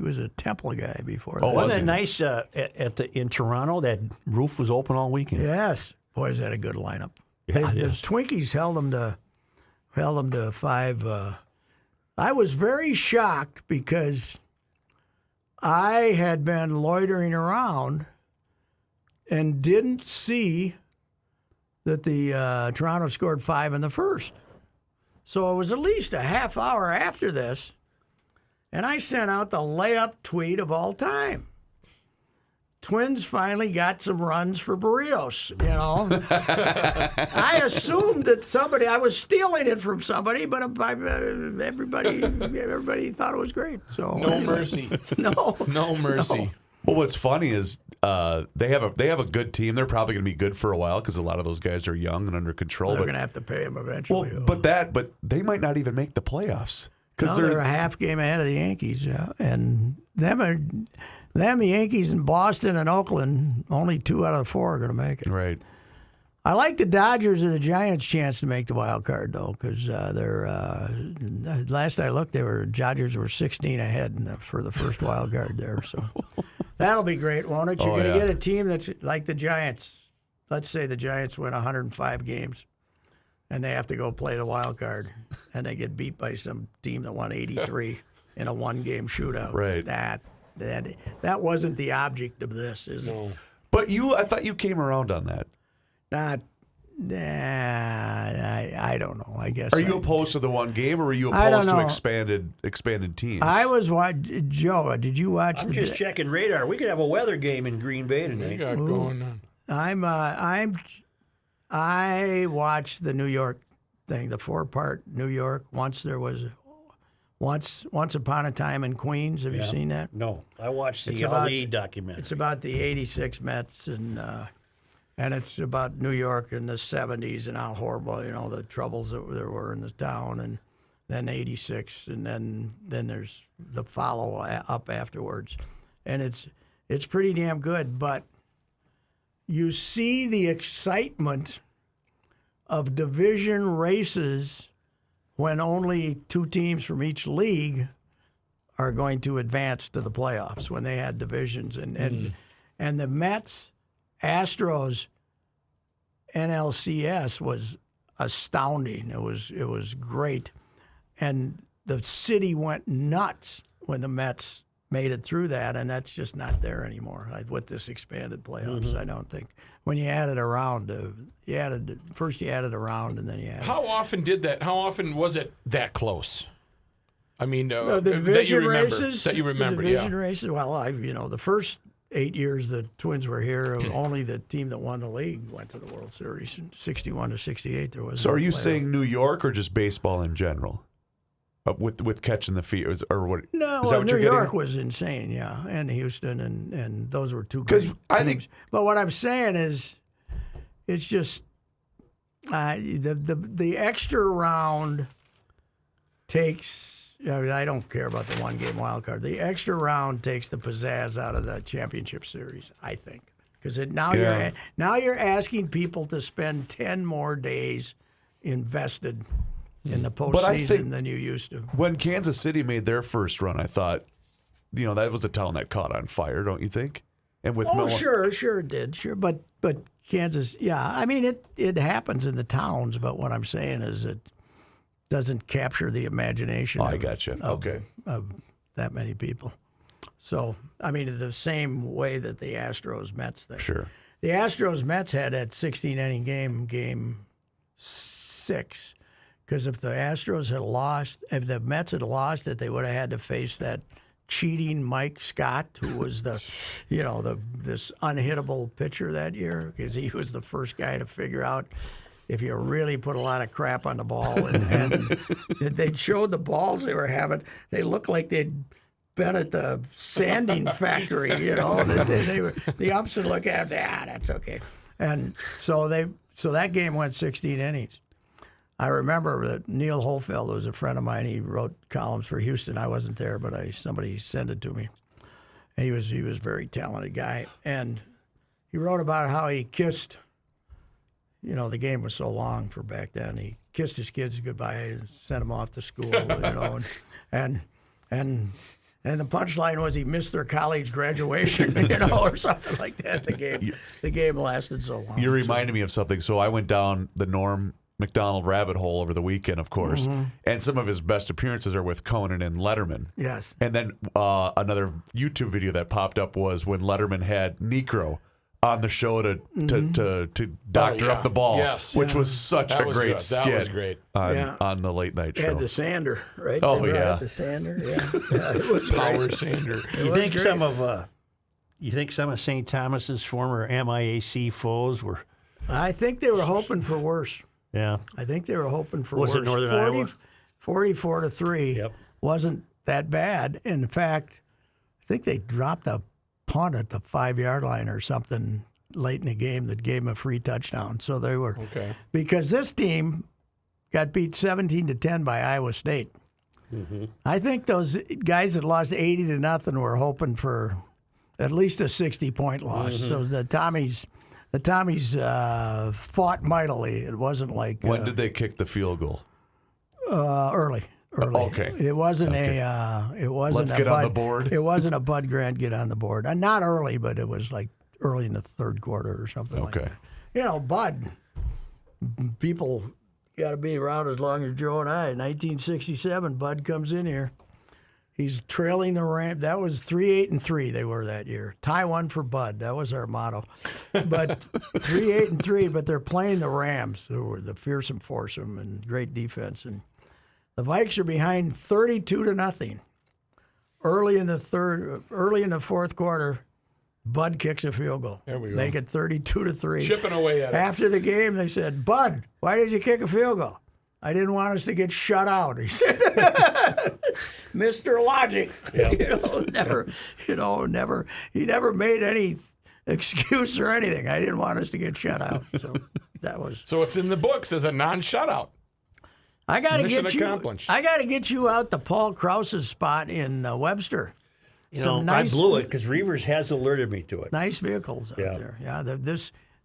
[SPEAKER 3] was a Temple guy before.
[SPEAKER 4] Oh,
[SPEAKER 3] that.
[SPEAKER 4] was
[SPEAKER 2] Wasn't it
[SPEAKER 4] he?
[SPEAKER 2] nice in Toronto? That roof was open all weekend.
[SPEAKER 3] Yes, boys had a good lineup.
[SPEAKER 2] Yeah, it
[SPEAKER 3] the
[SPEAKER 2] is.
[SPEAKER 3] Twinkies held them to 5. I was very shocked because I had been loitering around and didn't see that the Toronto scored 5 in the first. So it was at least a half hour after this, and I sent out the layup tweet of all time. Twins finally got some runs for Barrios, I assumed that I was stealing it from somebody, but everybody thought it was great. So
[SPEAKER 5] No mercy.
[SPEAKER 3] no.
[SPEAKER 5] No mercy.
[SPEAKER 4] Well, what's funny is they have a good team. They're probably going to be good for a while because a lot of those guys are young and under control.
[SPEAKER 3] They're
[SPEAKER 4] But
[SPEAKER 3] going to have to pay him eventually.
[SPEAKER 4] but they might not even make the playoffs because
[SPEAKER 3] they're a half game ahead of the Yankees, and them, the Yankees in Boston and Oakland, only 2 out of 4 are going to make it.
[SPEAKER 4] right.
[SPEAKER 3] I like the Dodgers or the Giants' chance to make the wild card though, because they're last I looked, Dodgers were 16 ahead for the first wild card there. So that'll be great, won't it? You're going to get a team that's like the Giants. Let's say the Giants win 105 games, and they have to go play the wild card, and they get beat by some team that won 83 in a 1-game shootout.
[SPEAKER 4] Right.
[SPEAKER 3] That wasn't the object of this, is it?
[SPEAKER 4] But I thought you came around on that.
[SPEAKER 3] I don't know. I guess.
[SPEAKER 4] Are you opposed to the 1 game, or are you
[SPEAKER 3] I don't
[SPEAKER 4] opposed to
[SPEAKER 3] know.
[SPEAKER 4] expanded teams?
[SPEAKER 3] I was watching. Joe, did you watch?
[SPEAKER 2] I'm just checking radar. We could have a weather game in Green Bay
[SPEAKER 5] You
[SPEAKER 2] tonight.
[SPEAKER 5] got going on.
[SPEAKER 3] I watched the New York thing, the 4-part New York. Once upon a time in Queens. Have you seen that?
[SPEAKER 2] No, I watched the
[SPEAKER 3] It's about-
[SPEAKER 2] Ali documentary.
[SPEAKER 3] It's about the '86 Mets and it's about New York in the '70s and how horrible, the troubles that there were in the town, and then '86, and then there's the follow up afterwards, and it's pretty damn good. But you see the excitement of division races when only 2 teams from each league are going to advance to the playoffs, when they had divisions, and the Mets. Astros NLCS was astounding. It was great, and the city went nuts when the Mets made it through that, and that's just not there anymore with this expanded playoffs. I don't think when you added around, first you added around, and then you added.
[SPEAKER 5] How often was it that close? I mean,
[SPEAKER 3] the
[SPEAKER 5] that
[SPEAKER 3] division
[SPEAKER 5] you remember.
[SPEAKER 3] races.
[SPEAKER 5] That you remember,
[SPEAKER 3] the division
[SPEAKER 5] yeah.
[SPEAKER 3] races. Well, the first 8 years the Twins were here, only the team that won the league went to the World Series. In 61 to 68, there was.
[SPEAKER 4] So,
[SPEAKER 3] no
[SPEAKER 4] are you
[SPEAKER 3] playoff.
[SPEAKER 4] saying New York or just baseball in general? With catching the field, or what?
[SPEAKER 3] No,
[SPEAKER 4] is that what
[SPEAKER 3] New
[SPEAKER 4] you're getting
[SPEAKER 3] York
[SPEAKER 4] at?
[SPEAKER 3] was insane, yeah, and Houston, and those were 2
[SPEAKER 4] 'Cause
[SPEAKER 3] great
[SPEAKER 4] I
[SPEAKER 3] teams.
[SPEAKER 4] think-
[SPEAKER 3] But what I'm saying is, it's just the extra round takes. I don't care about the 1-game wild card. The extra round takes the pizzazz out of the championship series, I think, because now you're asking people to spend 10 more days invested in the
[SPEAKER 4] But I think-
[SPEAKER 3] postseason than you used to.
[SPEAKER 4] When Kansas City made their first run, I thought, that was a town that caught on fire, don't you think? And with
[SPEAKER 3] Oh, sure it did, sure, but Kansas, yeah, I mean it happens in the towns, but what I'm saying is it doesn't capture the imagination.
[SPEAKER 4] I gotcha. Okay.
[SPEAKER 3] Of that many people. So I mean, the same way that the Astros Mets thing.
[SPEAKER 4] Sure.
[SPEAKER 3] The Astros Mets had that 16-inning game 6, because if the Mets had lost it, they would have had to face that cheating Mike Scott, who was this unhittable pitcher that year, because he was the first guy to figure out if you really put a lot of crap on the ball. And they showed the balls they were having. They looked like they'd been at the sanding factory, They were, the umps would look at it and say, that's okay. And so that game went 16 innings. I remember that Neil Holfeld was a friend of mine. He wrote columns for Houston. I wasn't there, but somebody sent it to me. And he was a very talented guy. And he wrote about how he kissed, the game was so long for back then. He kissed his kids goodbye and sent them off to school, and the punchline was he missed their college graduation, or something like that. The game lasted so long.
[SPEAKER 4] You reminded me of something. So I went down the Norm Macdonald rabbit hole over the weekend, of course, and some of his best appearances are with Conan and Letterman.
[SPEAKER 3] Yes.
[SPEAKER 4] And then another YouTube video that popped up was when Letterman had Necro on the show to doctor up the ball,
[SPEAKER 5] Yes.
[SPEAKER 4] which was such
[SPEAKER 5] That
[SPEAKER 4] a
[SPEAKER 5] was
[SPEAKER 4] great
[SPEAKER 5] good.
[SPEAKER 4] skit
[SPEAKER 5] That was great.
[SPEAKER 4] on the late night
[SPEAKER 3] They
[SPEAKER 4] show.
[SPEAKER 3] had the sander, right?
[SPEAKER 4] Oh,
[SPEAKER 3] They brought
[SPEAKER 4] yeah.
[SPEAKER 3] out the sander, yeah. It was
[SPEAKER 5] Power
[SPEAKER 3] great.
[SPEAKER 5] Sander.
[SPEAKER 2] You think some of St. Thomas's former MIAC foes were?
[SPEAKER 3] I think they were hoping for worse.
[SPEAKER 2] Yeah.
[SPEAKER 3] I think they were hoping for
[SPEAKER 2] Was
[SPEAKER 3] worse.
[SPEAKER 2] it Northern Iowa?
[SPEAKER 3] 44-3
[SPEAKER 2] Yep.
[SPEAKER 3] wasn't that bad. In fact, I think they dropped a punt at the 5-yard line or something late in the game that gave him a free touchdown. So they were
[SPEAKER 5] Okay.
[SPEAKER 3] because this team got beat 17-10 by Iowa State. I think those guys that lost 80-0 were hoping for at least a 60-point loss. So the Tommies fought mightily. It wasn't like
[SPEAKER 4] When did they kick the field goal?
[SPEAKER 3] early.
[SPEAKER 4] Okay.
[SPEAKER 3] It wasn't it wasn't
[SPEAKER 4] Let's
[SPEAKER 3] a
[SPEAKER 4] get
[SPEAKER 3] Bud,
[SPEAKER 4] on the board.
[SPEAKER 3] It wasn't a Bud Grant get on the board. Not early, but it was like early in the third quarter or something like
[SPEAKER 4] Okay.
[SPEAKER 3] that. You know, Bud, people got to be around as long as Joe and I. 1967, Bud comes in here. He's trailing the ramp. That was 3-8-3 they were that year. Tie one for Bud. That was our motto. But 3-8-3, but they're playing the Rams, who were the fearsome foursome and great defense. And the Vikes are behind 32-0. Early in the fourth quarter, Bud kicks a field goal.
[SPEAKER 5] There we go.
[SPEAKER 3] Make it 32-3.
[SPEAKER 5] Chipping away at it.
[SPEAKER 3] After the game, they said, "Bud, why did you kick a field goal?" "I didn't want us to get shut out," he said. Mr. Logic. He never made any excuse or anything. "I didn't want us to get shut out." So that was.
[SPEAKER 5] So it's in the books as a non-shutout.
[SPEAKER 3] I got to
[SPEAKER 5] Mission
[SPEAKER 3] get you.
[SPEAKER 5] accomplished.
[SPEAKER 3] I got to get you out to Paul Krause's spot in Webster.
[SPEAKER 2] You
[SPEAKER 3] Some
[SPEAKER 2] know,
[SPEAKER 3] nice-
[SPEAKER 2] I blew it because Reavers has alerted me to it.
[SPEAKER 3] Nice vehicles out
[SPEAKER 2] Yeah.
[SPEAKER 3] there. Yeah,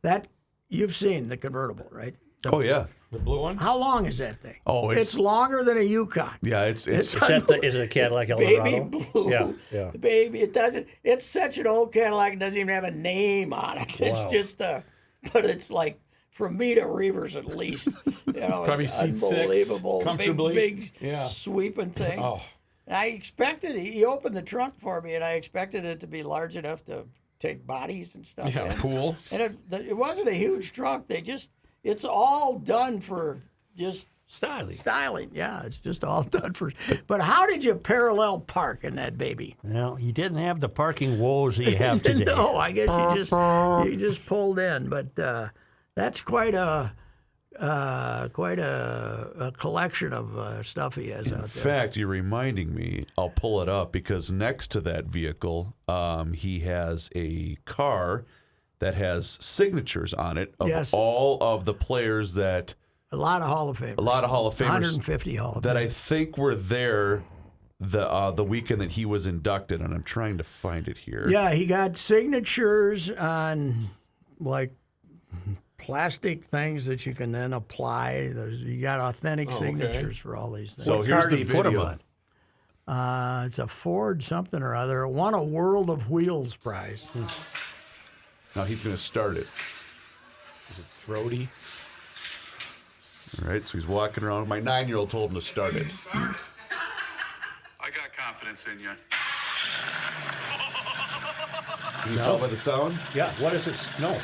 [SPEAKER 3] that you've seen the convertible, right?
[SPEAKER 4] Oh yeah.
[SPEAKER 5] The blue one?
[SPEAKER 3] How long is that thing?
[SPEAKER 4] Oh,
[SPEAKER 3] it's longer than a Yukon.
[SPEAKER 4] Yeah, it's
[SPEAKER 2] Is it a Cadillac Eldorado?
[SPEAKER 3] Baby blue.
[SPEAKER 2] Yeah.
[SPEAKER 3] Baby, it doesn't. It's such an old Cadillac. It doesn't even have a name on it. It's
[SPEAKER 2] Wow.
[SPEAKER 3] just but it's like from me to Reavers at least. You know,
[SPEAKER 5] Probably
[SPEAKER 3] it's
[SPEAKER 5] seat six,
[SPEAKER 3] unbelievable.
[SPEAKER 5] comfortably.
[SPEAKER 3] Big
[SPEAKER 5] Yeah.
[SPEAKER 3] sweeping thing.
[SPEAKER 5] Oh.
[SPEAKER 3] And I expected he opened the trunk for me, and I expected it to be large enough to take bodies and stuff.
[SPEAKER 5] Yeah,
[SPEAKER 3] in.
[SPEAKER 5] pool.
[SPEAKER 3] And it wasn't a huge trunk. It's all done for just styling. Yeah, it's just all done for. But how did you parallel park in that baby?
[SPEAKER 2] Well, you didn't have the parking woes that you have today.
[SPEAKER 3] No, I guess you just pulled in. But that's quite a collection of stuff he has out
[SPEAKER 4] In
[SPEAKER 3] there.
[SPEAKER 4] fact, you're reminding me. I'll pull it up because next to that vehicle, he has a car that has signatures on it of
[SPEAKER 3] Yes.
[SPEAKER 4] all of the players that
[SPEAKER 3] A lot of Hall of Famers. 150 Hall of
[SPEAKER 4] that I
[SPEAKER 3] Famers.
[SPEAKER 4] think were there the weekend that he was inducted, and I'm trying to find it here.
[SPEAKER 3] Yeah, he got signatures on like plastic things that you can then apply. You got authentic
[SPEAKER 5] okay.
[SPEAKER 3] signatures for all these things.
[SPEAKER 4] So
[SPEAKER 2] What
[SPEAKER 4] here's
[SPEAKER 2] car
[SPEAKER 4] the
[SPEAKER 2] did he put 'em
[SPEAKER 4] video.
[SPEAKER 2] on?
[SPEAKER 3] It's a Ford something or other. It won a World of Wheels prize.
[SPEAKER 4] Now he's going to start it.
[SPEAKER 5] Throaty.
[SPEAKER 4] All right, so he's walking around. My 9-year-old told him to start it.
[SPEAKER 7] I got confidence in you.
[SPEAKER 4] Can you tell by the sound?
[SPEAKER 2] Yeah, what is this? No.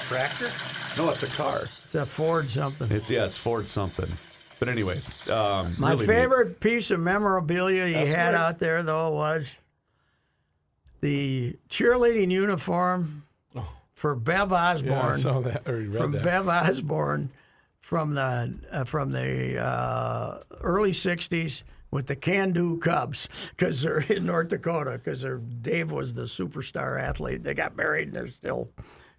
[SPEAKER 2] Tractor?
[SPEAKER 4] No, it's a car.
[SPEAKER 3] It's a Ford something.
[SPEAKER 4] It's Ford something. But anyway,
[SPEAKER 3] My
[SPEAKER 4] really
[SPEAKER 3] favorite piece of memorabilia you had
[SPEAKER 5] great.
[SPEAKER 3] out there, though, was the cheerleading uniform for Bev Osborne.
[SPEAKER 5] Yeah, I saw that. Or read
[SPEAKER 3] From
[SPEAKER 5] that.
[SPEAKER 3] Bev Osborne from the early '60s with the Can-Do Cubs because they're in North Dakota because Dave was the superstar athlete. They got married and they're still,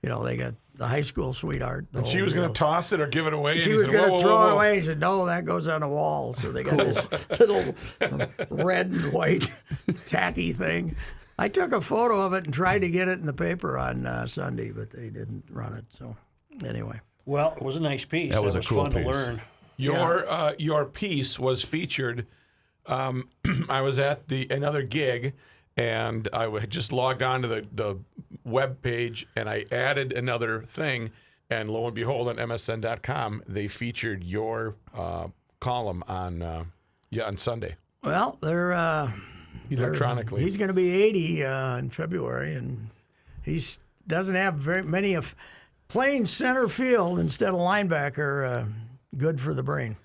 [SPEAKER 3] they got the high school sweetheart.
[SPEAKER 5] And she was going to toss it or give it away.
[SPEAKER 3] She
[SPEAKER 5] and he
[SPEAKER 3] was
[SPEAKER 5] said,
[SPEAKER 3] going
[SPEAKER 5] whoa,
[SPEAKER 3] to
[SPEAKER 5] whoa,
[SPEAKER 3] throw
[SPEAKER 5] whoa,
[SPEAKER 3] it
[SPEAKER 5] whoa.
[SPEAKER 3] away. He said, "No, that goes on the wall." So they got this little red and white tacky thing. I took a photo of it and tried to get it in the paper on Sunday, but they didn't run it. So anyway.
[SPEAKER 2] Well, it was a nice piece.
[SPEAKER 4] That was a cool
[SPEAKER 2] fun
[SPEAKER 4] piece.
[SPEAKER 2] to learn.
[SPEAKER 5] Your piece was featured. I was at another gig, and I had just logged on to the web page, and I added another thing, and lo and behold, on MSN.com, they featured your column on Sunday
[SPEAKER 3] Well, they're
[SPEAKER 5] electronically.
[SPEAKER 3] he's going to be 80 in February, and he doesn't have very many of playing center field instead of linebacker. Good for the brain,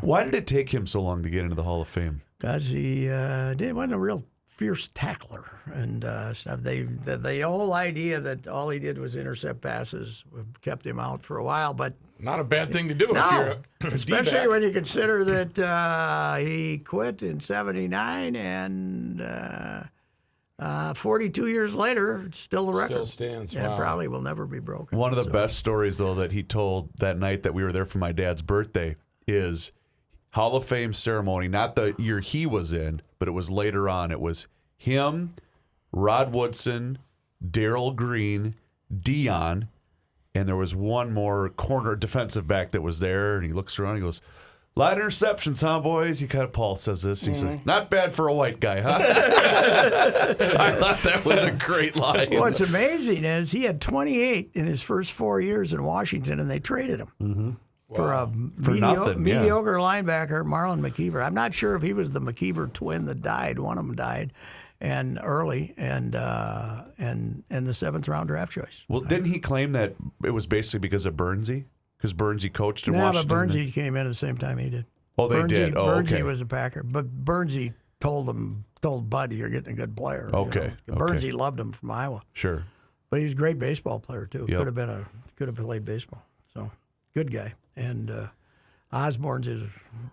[SPEAKER 4] Why did it take him so long to get into the Hall of Fame?
[SPEAKER 3] because he wasn't a real fierce tackler and stuff. The whole idea that all he did was intercept passes kept him out for a while, but.
[SPEAKER 5] Not a bad thing to do if
[SPEAKER 3] No,
[SPEAKER 5] you're a
[SPEAKER 3] especially
[SPEAKER 5] D-back.
[SPEAKER 3] when you consider that he quit in '79 and 42 years later, it's still the record.
[SPEAKER 5] Still stands.
[SPEAKER 3] And
[SPEAKER 5] Wow.
[SPEAKER 3] probably will never be broken.
[SPEAKER 4] One of the best stories, though, that he told that night that we were there for my dad's birthday is Hall of Fame ceremony, not the year he was in, but it was later on. It was him, Rod Woodson, Darryl Green, Dion, and there was one more corner defensive back that was there, and he looks around and he goes, "A lot of interceptions, huh, boys?" Paul says this. He's like, "Not bad for a white guy, huh?" I thought that was a great line.
[SPEAKER 3] What's amazing is he had 28 in his first 4 years in Washington, and they traded him for a
[SPEAKER 4] nothing, yeah.
[SPEAKER 3] mediocre linebacker, Marlon McKeever. I'm not sure if he was the McKeever twin that died. One of them died, and early, and the 7th round draft choice.
[SPEAKER 4] Well, didn't he claim that it was basically because of Bernsey? Because Bernsey coached in Washington?
[SPEAKER 3] But Bernsey came in at the same time he did.
[SPEAKER 4] Oh, they did? Oh,
[SPEAKER 3] Bernsey
[SPEAKER 4] okay.
[SPEAKER 3] was a Packer, but Bernsey told Bud, "You're getting a good player."
[SPEAKER 4] Okay, okay.
[SPEAKER 3] Bernsey loved him from Iowa,
[SPEAKER 4] Sure.
[SPEAKER 3] but he was a great baseball player too.
[SPEAKER 4] Yep.
[SPEAKER 3] Could have played baseball. So good guy. And Osborne's his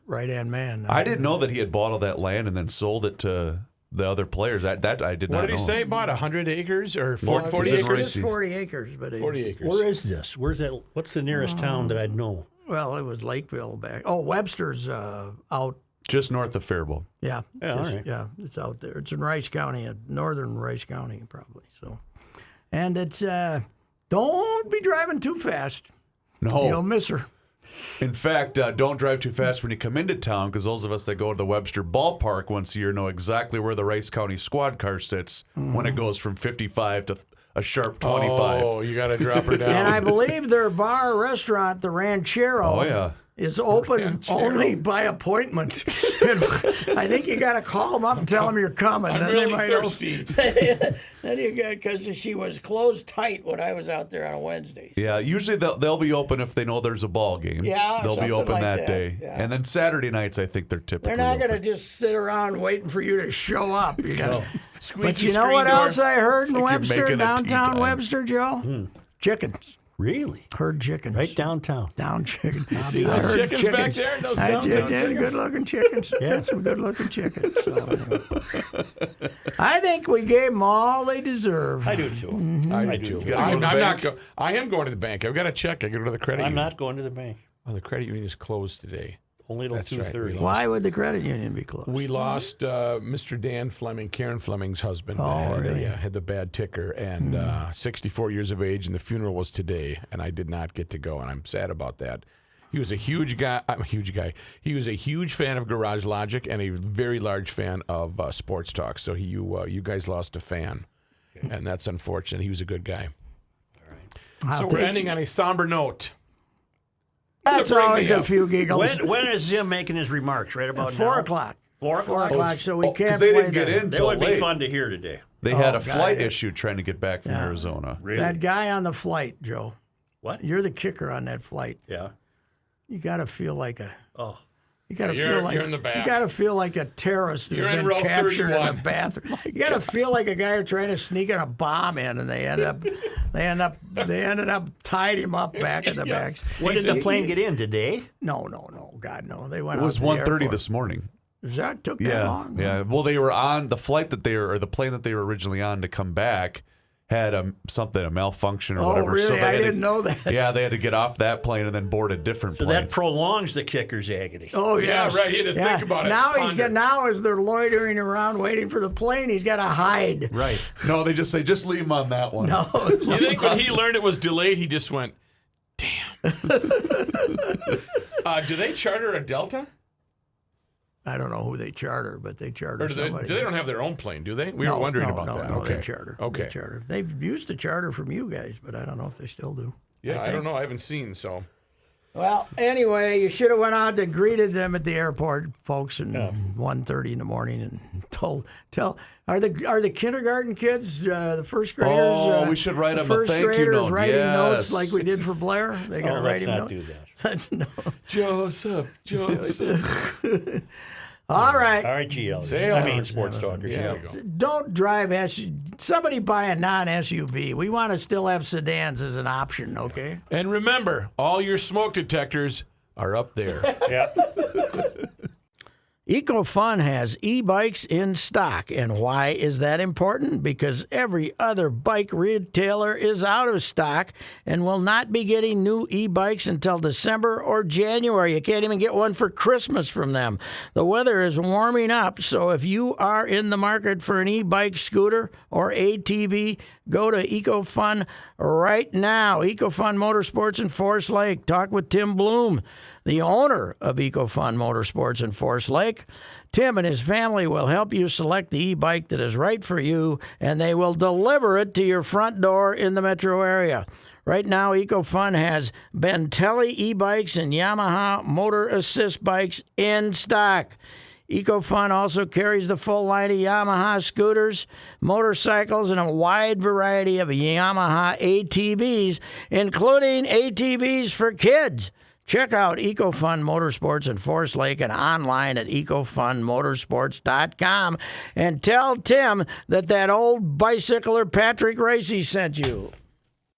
[SPEAKER 3] right hand man.
[SPEAKER 4] I didn't know that he had bought all that land and then sold it to the other players. That I did not know.
[SPEAKER 5] What did he say? About 100 acres or
[SPEAKER 4] More-
[SPEAKER 5] 40
[SPEAKER 4] is it
[SPEAKER 5] acres?
[SPEAKER 3] It's 40 acres, but
[SPEAKER 5] 40 acres.
[SPEAKER 2] Where is this? Where's that? What's the nearest town that I'd know?
[SPEAKER 3] well, it was Lakeville back. Oh, Webster's out.
[SPEAKER 4] Just north of Faribault.
[SPEAKER 3] Yeah,
[SPEAKER 2] Yeah, all right.
[SPEAKER 3] yeah, it's out there. It's in Rice County, northern Rice County, probably. So, and it's don't be driving too fast.
[SPEAKER 4] No.
[SPEAKER 3] You'll miss her.
[SPEAKER 4] In fact, don't drive too fast when you come into town, because those of us that go to the Webster Ballpark once a year know exactly where the Rice County squad car sits when it goes from 55 to a sharp 25.
[SPEAKER 5] Oh, you got to drop her down.
[SPEAKER 3] And I believe their bar restaurant, the Ranchero,
[SPEAKER 4] Oh, yeah.
[SPEAKER 3] is open only by appointment. And I think you got to call them up and tell them you're coming.
[SPEAKER 5] I'm
[SPEAKER 3] then
[SPEAKER 5] really
[SPEAKER 3] they might
[SPEAKER 5] thirsty.
[SPEAKER 3] Then you got, because she was closed tight when I was out there on a Wednesday.
[SPEAKER 4] Yeah, usually they'll be open if they know there's a ball game.
[SPEAKER 3] Yeah,
[SPEAKER 4] they'll be
[SPEAKER 3] something
[SPEAKER 4] open
[SPEAKER 3] like
[SPEAKER 4] that
[SPEAKER 3] that.
[SPEAKER 4] day.
[SPEAKER 3] Yeah.
[SPEAKER 4] And then Saturday nights, I think they're typically
[SPEAKER 3] They're not going to
[SPEAKER 4] open.
[SPEAKER 3] just sit around waiting for you to show up. You got to. But
[SPEAKER 5] Squeaky
[SPEAKER 3] you know what
[SPEAKER 5] screen door.
[SPEAKER 3] else I heard in
[SPEAKER 4] like you're
[SPEAKER 3] Webster,
[SPEAKER 4] making a tea
[SPEAKER 3] downtown
[SPEAKER 4] time.
[SPEAKER 3] Webster, Joe? Chickens.
[SPEAKER 2] Really?
[SPEAKER 3] Heard chickens.
[SPEAKER 2] Right downtown.
[SPEAKER 3] Down chicken.
[SPEAKER 5] see
[SPEAKER 3] I
[SPEAKER 5] those
[SPEAKER 3] heard
[SPEAKER 5] chickens back there? Those
[SPEAKER 3] I
[SPEAKER 5] downtown
[SPEAKER 3] did
[SPEAKER 5] chickens?
[SPEAKER 3] good-looking chickens. Yeah, some good-looking chickens. So, anyway. I think we gave them all they deserve.
[SPEAKER 2] I do too.
[SPEAKER 5] I do too.
[SPEAKER 4] gotta go to the
[SPEAKER 5] I'm not
[SPEAKER 4] bank?
[SPEAKER 5] I am going to the bank. I've got to check. I go to the credit
[SPEAKER 2] I'm
[SPEAKER 5] union.
[SPEAKER 2] not going to the bank.
[SPEAKER 5] Oh, the credit union is closed today.
[SPEAKER 2] Only till
[SPEAKER 5] That's right,
[SPEAKER 2] 2:30.
[SPEAKER 5] we
[SPEAKER 3] Why would the credit union be closed?
[SPEAKER 5] We lost Mr. Dan Fleming, Karen Fleming's husband.
[SPEAKER 3] really?
[SPEAKER 5] Had the bad ticker, and 64 years of age, and the funeral was today, and I did not get to go, and I'm sad about that. He was a huge guy. I'm a huge guy. He was a huge fan of Garage Logic and a very large fan of Sports Talk. So you guys lost a fan, and that's unfortunate. He was a good guy. So we're ending on a somber note.
[SPEAKER 3] That's
[SPEAKER 5] bring me
[SPEAKER 3] always a
[SPEAKER 5] up.
[SPEAKER 3] few giggles.
[SPEAKER 2] When is Zim making his remarks? Right about
[SPEAKER 3] At
[SPEAKER 2] now?
[SPEAKER 3] 4 o'clock.
[SPEAKER 2] 4
[SPEAKER 3] 4
[SPEAKER 2] o'clock.
[SPEAKER 3] o'clock, so we can't
[SPEAKER 4] because they
[SPEAKER 3] play
[SPEAKER 4] didn't get
[SPEAKER 3] that.
[SPEAKER 4] in
[SPEAKER 2] That
[SPEAKER 4] till
[SPEAKER 2] would be
[SPEAKER 4] late.
[SPEAKER 2] fun to hear today.
[SPEAKER 4] They had a
[SPEAKER 3] God,
[SPEAKER 4] flight
[SPEAKER 3] yeah.
[SPEAKER 4] issue trying to get back from Arizona.
[SPEAKER 2] Really?
[SPEAKER 3] That guy on the flight, Joe.
[SPEAKER 2] What?
[SPEAKER 3] You're the kicker on that flight.
[SPEAKER 2] Yeah.
[SPEAKER 3] You got to feel like a.
[SPEAKER 2] Oh.
[SPEAKER 3] You got to
[SPEAKER 5] You're-
[SPEAKER 3] feel like
[SPEAKER 5] you're in the back.
[SPEAKER 3] You got to feel like a terrorist who's
[SPEAKER 5] You're in
[SPEAKER 3] been
[SPEAKER 5] row
[SPEAKER 3] captured in
[SPEAKER 5] 31.
[SPEAKER 3] a bathroom. You got to feel like a guy who's trying to sneak in a bomb in, and they ended up tied him up back in the back.
[SPEAKER 2] When did the plane get in today?
[SPEAKER 3] No, God, no. They went.
[SPEAKER 4] It was
[SPEAKER 3] out to the
[SPEAKER 4] 1:30
[SPEAKER 3] airport.
[SPEAKER 4] this morning.
[SPEAKER 3] Is that took that
[SPEAKER 4] Yeah,
[SPEAKER 3] long?
[SPEAKER 4] yeah. Well, they were on the flight that they were, or the plane that they were originally on to come back, had a malfunction or
[SPEAKER 3] Oh,
[SPEAKER 4] whatever.
[SPEAKER 3] really?
[SPEAKER 4] So they
[SPEAKER 3] I
[SPEAKER 4] had to-
[SPEAKER 3] didn't know that.
[SPEAKER 4] Yeah, they had to get off that plane and then board a different
[SPEAKER 2] So
[SPEAKER 4] plane.
[SPEAKER 2] that prolongs the kicker's agony.
[SPEAKER 3] Oh
[SPEAKER 5] Yeah,
[SPEAKER 3] yes.
[SPEAKER 5] right. He had to think about it.
[SPEAKER 3] Now
[SPEAKER 5] Ponder.
[SPEAKER 3] as they're loitering around waiting for the plane, he's got to hide.
[SPEAKER 2] Right.
[SPEAKER 4] No, they just say, just leave them on that one.
[SPEAKER 3] No,
[SPEAKER 5] You think when he learned it was delayed, he just went, damn. Do they charter a Delta?
[SPEAKER 3] I don't know who they charter, but they charter
[SPEAKER 5] Or do they
[SPEAKER 3] somebody.
[SPEAKER 5] don't have their own plane, do they? We
[SPEAKER 3] No,
[SPEAKER 5] were wondering
[SPEAKER 3] no,
[SPEAKER 5] about
[SPEAKER 3] no,
[SPEAKER 5] that.
[SPEAKER 3] No,
[SPEAKER 5] okay.
[SPEAKER 3] they charter.
[SPEAKER 5] Okay.
[SPEAKER 3] They charter. They used to charter from you guys, but I don't know if they still do.
[SPEAKER 5] Yeah, I don't know. I haven't seen, so.
[SPEAKER 3] Well, anyway, you should have went out and greeted them at the airport, folks, and 1:30 in the morning, and tell are the kindergarten kids, the first graders?
[SPEAKER 4] Oh, we should write
[SPEAKER 3] the
[SPEAKER 4] them a
[SPEAKER 3] first
[SPEAKER 4] thank you
[SPEAKER 3] graders
[SPEAKER 4] note.
[SPEAKER 3] writing notes
[SPEAKER 4] Yes.
[SPEAKER 3] like we did for Blair. They got to write
[SPEAKER 2] let's
[SPEAKER 3] him
[SPEAKER 2] not
[SPEAKER 3] notes.
[SPEAKER 2] do that.
[SPEAKER 3] That's no.
[SPEAKER 5] Joseph.
[SPEAKER 3] All right.
[SPEAKER 2] All right, GL.
[SPEAKER 5] Sail.
[SPEAKER 2] I mean, sports talkers.
[SPEAKER 5] Yeah,
[SPEAKER 2] Yeah.
[SPEAKER 5] there you go.
[SPEAKER 3] Don't drive somebody buy a non-SUV. We want to still have sedans as an option, okay?
[SPEAKER 5] And remember, all your smoke detectors are up there.
[SPEAKER 2] Yeah.
[SPEAKER 3] EcoFun has e-bikes in stock. And why is that important? Because every other bike retailer is out of stock and will not be getting new e-bikes until December or January. You can't even get one for Christmas from them. The weather is warming up, so if you are in the market for an e-bike, scooter, or ATV, go to EcoFun right now. EcoFun Motorsports in Forest Lake. Talk with Tim Bloom, the owner of EcoFun Motorsports in Forest Lake. Tim and his family will help you select the e-bike that is right for you, and they will deliver it to your front door in the metro area. Right now, EcoFun has Bentelli e-bikes and Yamaha Motor Assist bikes in stock. EcoFun also carries the full line of Yamaha scooters, motorcycles, and a wide variety of Yamaha ATVs, including ATVs for kids. Check out EcoFun Motorsports in Forest Lake and online at ecofunmotorsports.com and tell Tim that old bicycler Patrick Racy sent you.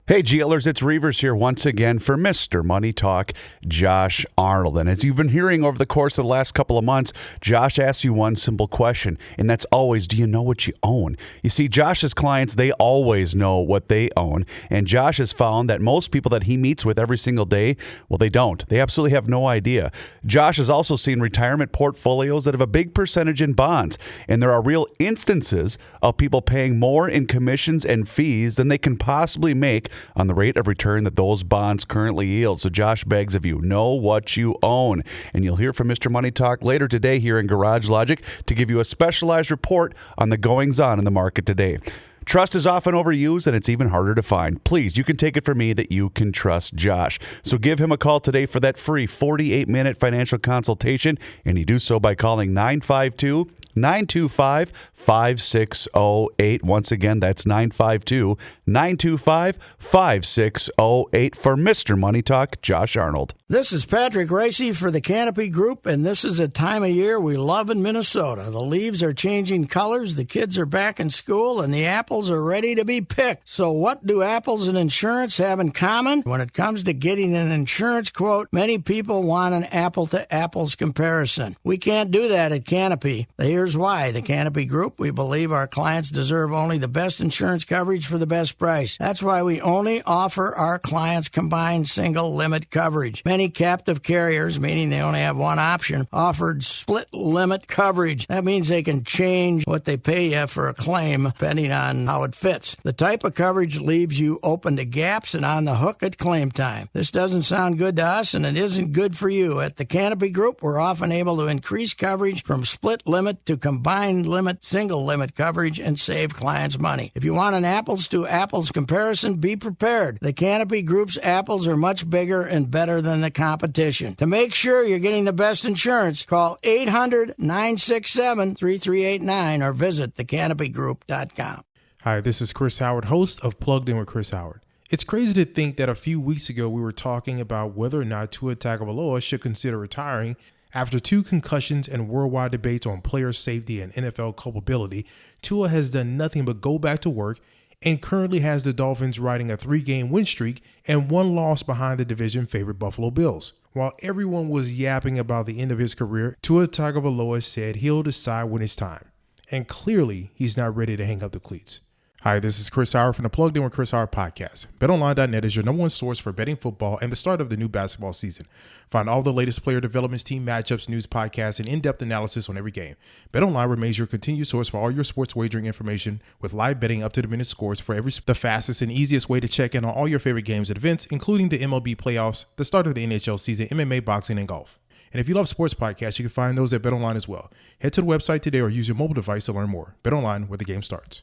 [SPEAKER 4] Hey, GLers, it's Reavers here once again for Mr. Money Talk, Josh Arnold. And as you've been hearing over the course of the last couple of months, Josh asks you one simple question, and that's always, do you know what you own? You see, Josh's clients, they always know what they own, and Josh has found that most people that he meets with every single day, well, they don't. They absolutely have no idea. Josh has also seen retirement portfolios that have a big percentage in bonds, and there are real instances of people paying more in commissions and fees than they can possibly make on the rate of return that those bonds currently yield. So Josh begs of you, know what you own. And you'll hear from Mr. Money Talk later today here in Garage Logic to give you a specialized report on the goings-on in the market today. Trust is often overused, and it's even harder to find. Please, you can take it from me that you can trust Josh. So give him a call today for that free 48-minute financial consultation, and you do so by calling 952-925-5608. Once again, that's 952-925-5608 for Mr. Money Talk, Josh Arnold.
[SPEAKER 3] This is Patrick Racy for the Canopy Group, and this is a time of year we love in Minnesota. The leaves are changing colors, the kids are back in school, and the apples are ready to be picked. So what do apples and insurance have in common? When it comes to getting an insurance quote, many people want an apple-to-apples comparison. We can't do that at Canopy. Here's why. The Canopy Group, we believe our clients deserve only the best insurance coverage for the best price. That's why we only offer our clients combined single limit coverage. Many captive carriers, meaning they only have one option, offered split limit coverage. That means they can change what they pay you for a claim depending on how it fits. The type of coverage leaves you open to gaps and on the hook at claim time. This doesn't sound good to us, and it isn't good for you. At the Canopy Group, we're often able to increase coverage from split limit to combined limit, single limit coverage, and save clients money. If you want an apples to apples comparison, be prepared. The Canopy Group's apples are much bigger and better than the competition. To make sure you're getting the best insurance, call 800-967-3389 or visit thecanopygroup.com.
[SPEAKER 8] Hi, this is Chris Howard, host of Plugged In with Chris Howard. It's crazy to think that a few weeks ago we were talking about whether or not Tua Tagovailoa should consider retiring. After 2 concussions and worldwide debates on player safety and NFL culpability, Tua has done nothing but go back to work and currently has the Dolphins riding a 3-game win streak and 1 loss behind the division favorite Buffalo Bills. While everyone was yapping about the end of his career, Tua Tagovailoa said he'll decide when it's time. And clearly, he's not ready to hang up the cleats. Hi, this is Chris Howard from the Plugged In with Chris Howard podcast. BetOnline.net is your #1 source for betting football and the start of the new basketball season. Find all the latest player developments, team matchups, news, podcasts, and in-depth analysis on every game. BetOnline remains your continued source for all your sports wagering information with live betting, up-to-the-minute scores for the fastest and easiest way to check in on all your favorite games and events, including the MLB playoffs, the start of the NHL season, MMA, boxing, and golf. And if you love sports podcasts, you can find those at BetOnline as well. Head to the website today or use your mobile device to learn more. BetOnline, where the game starts.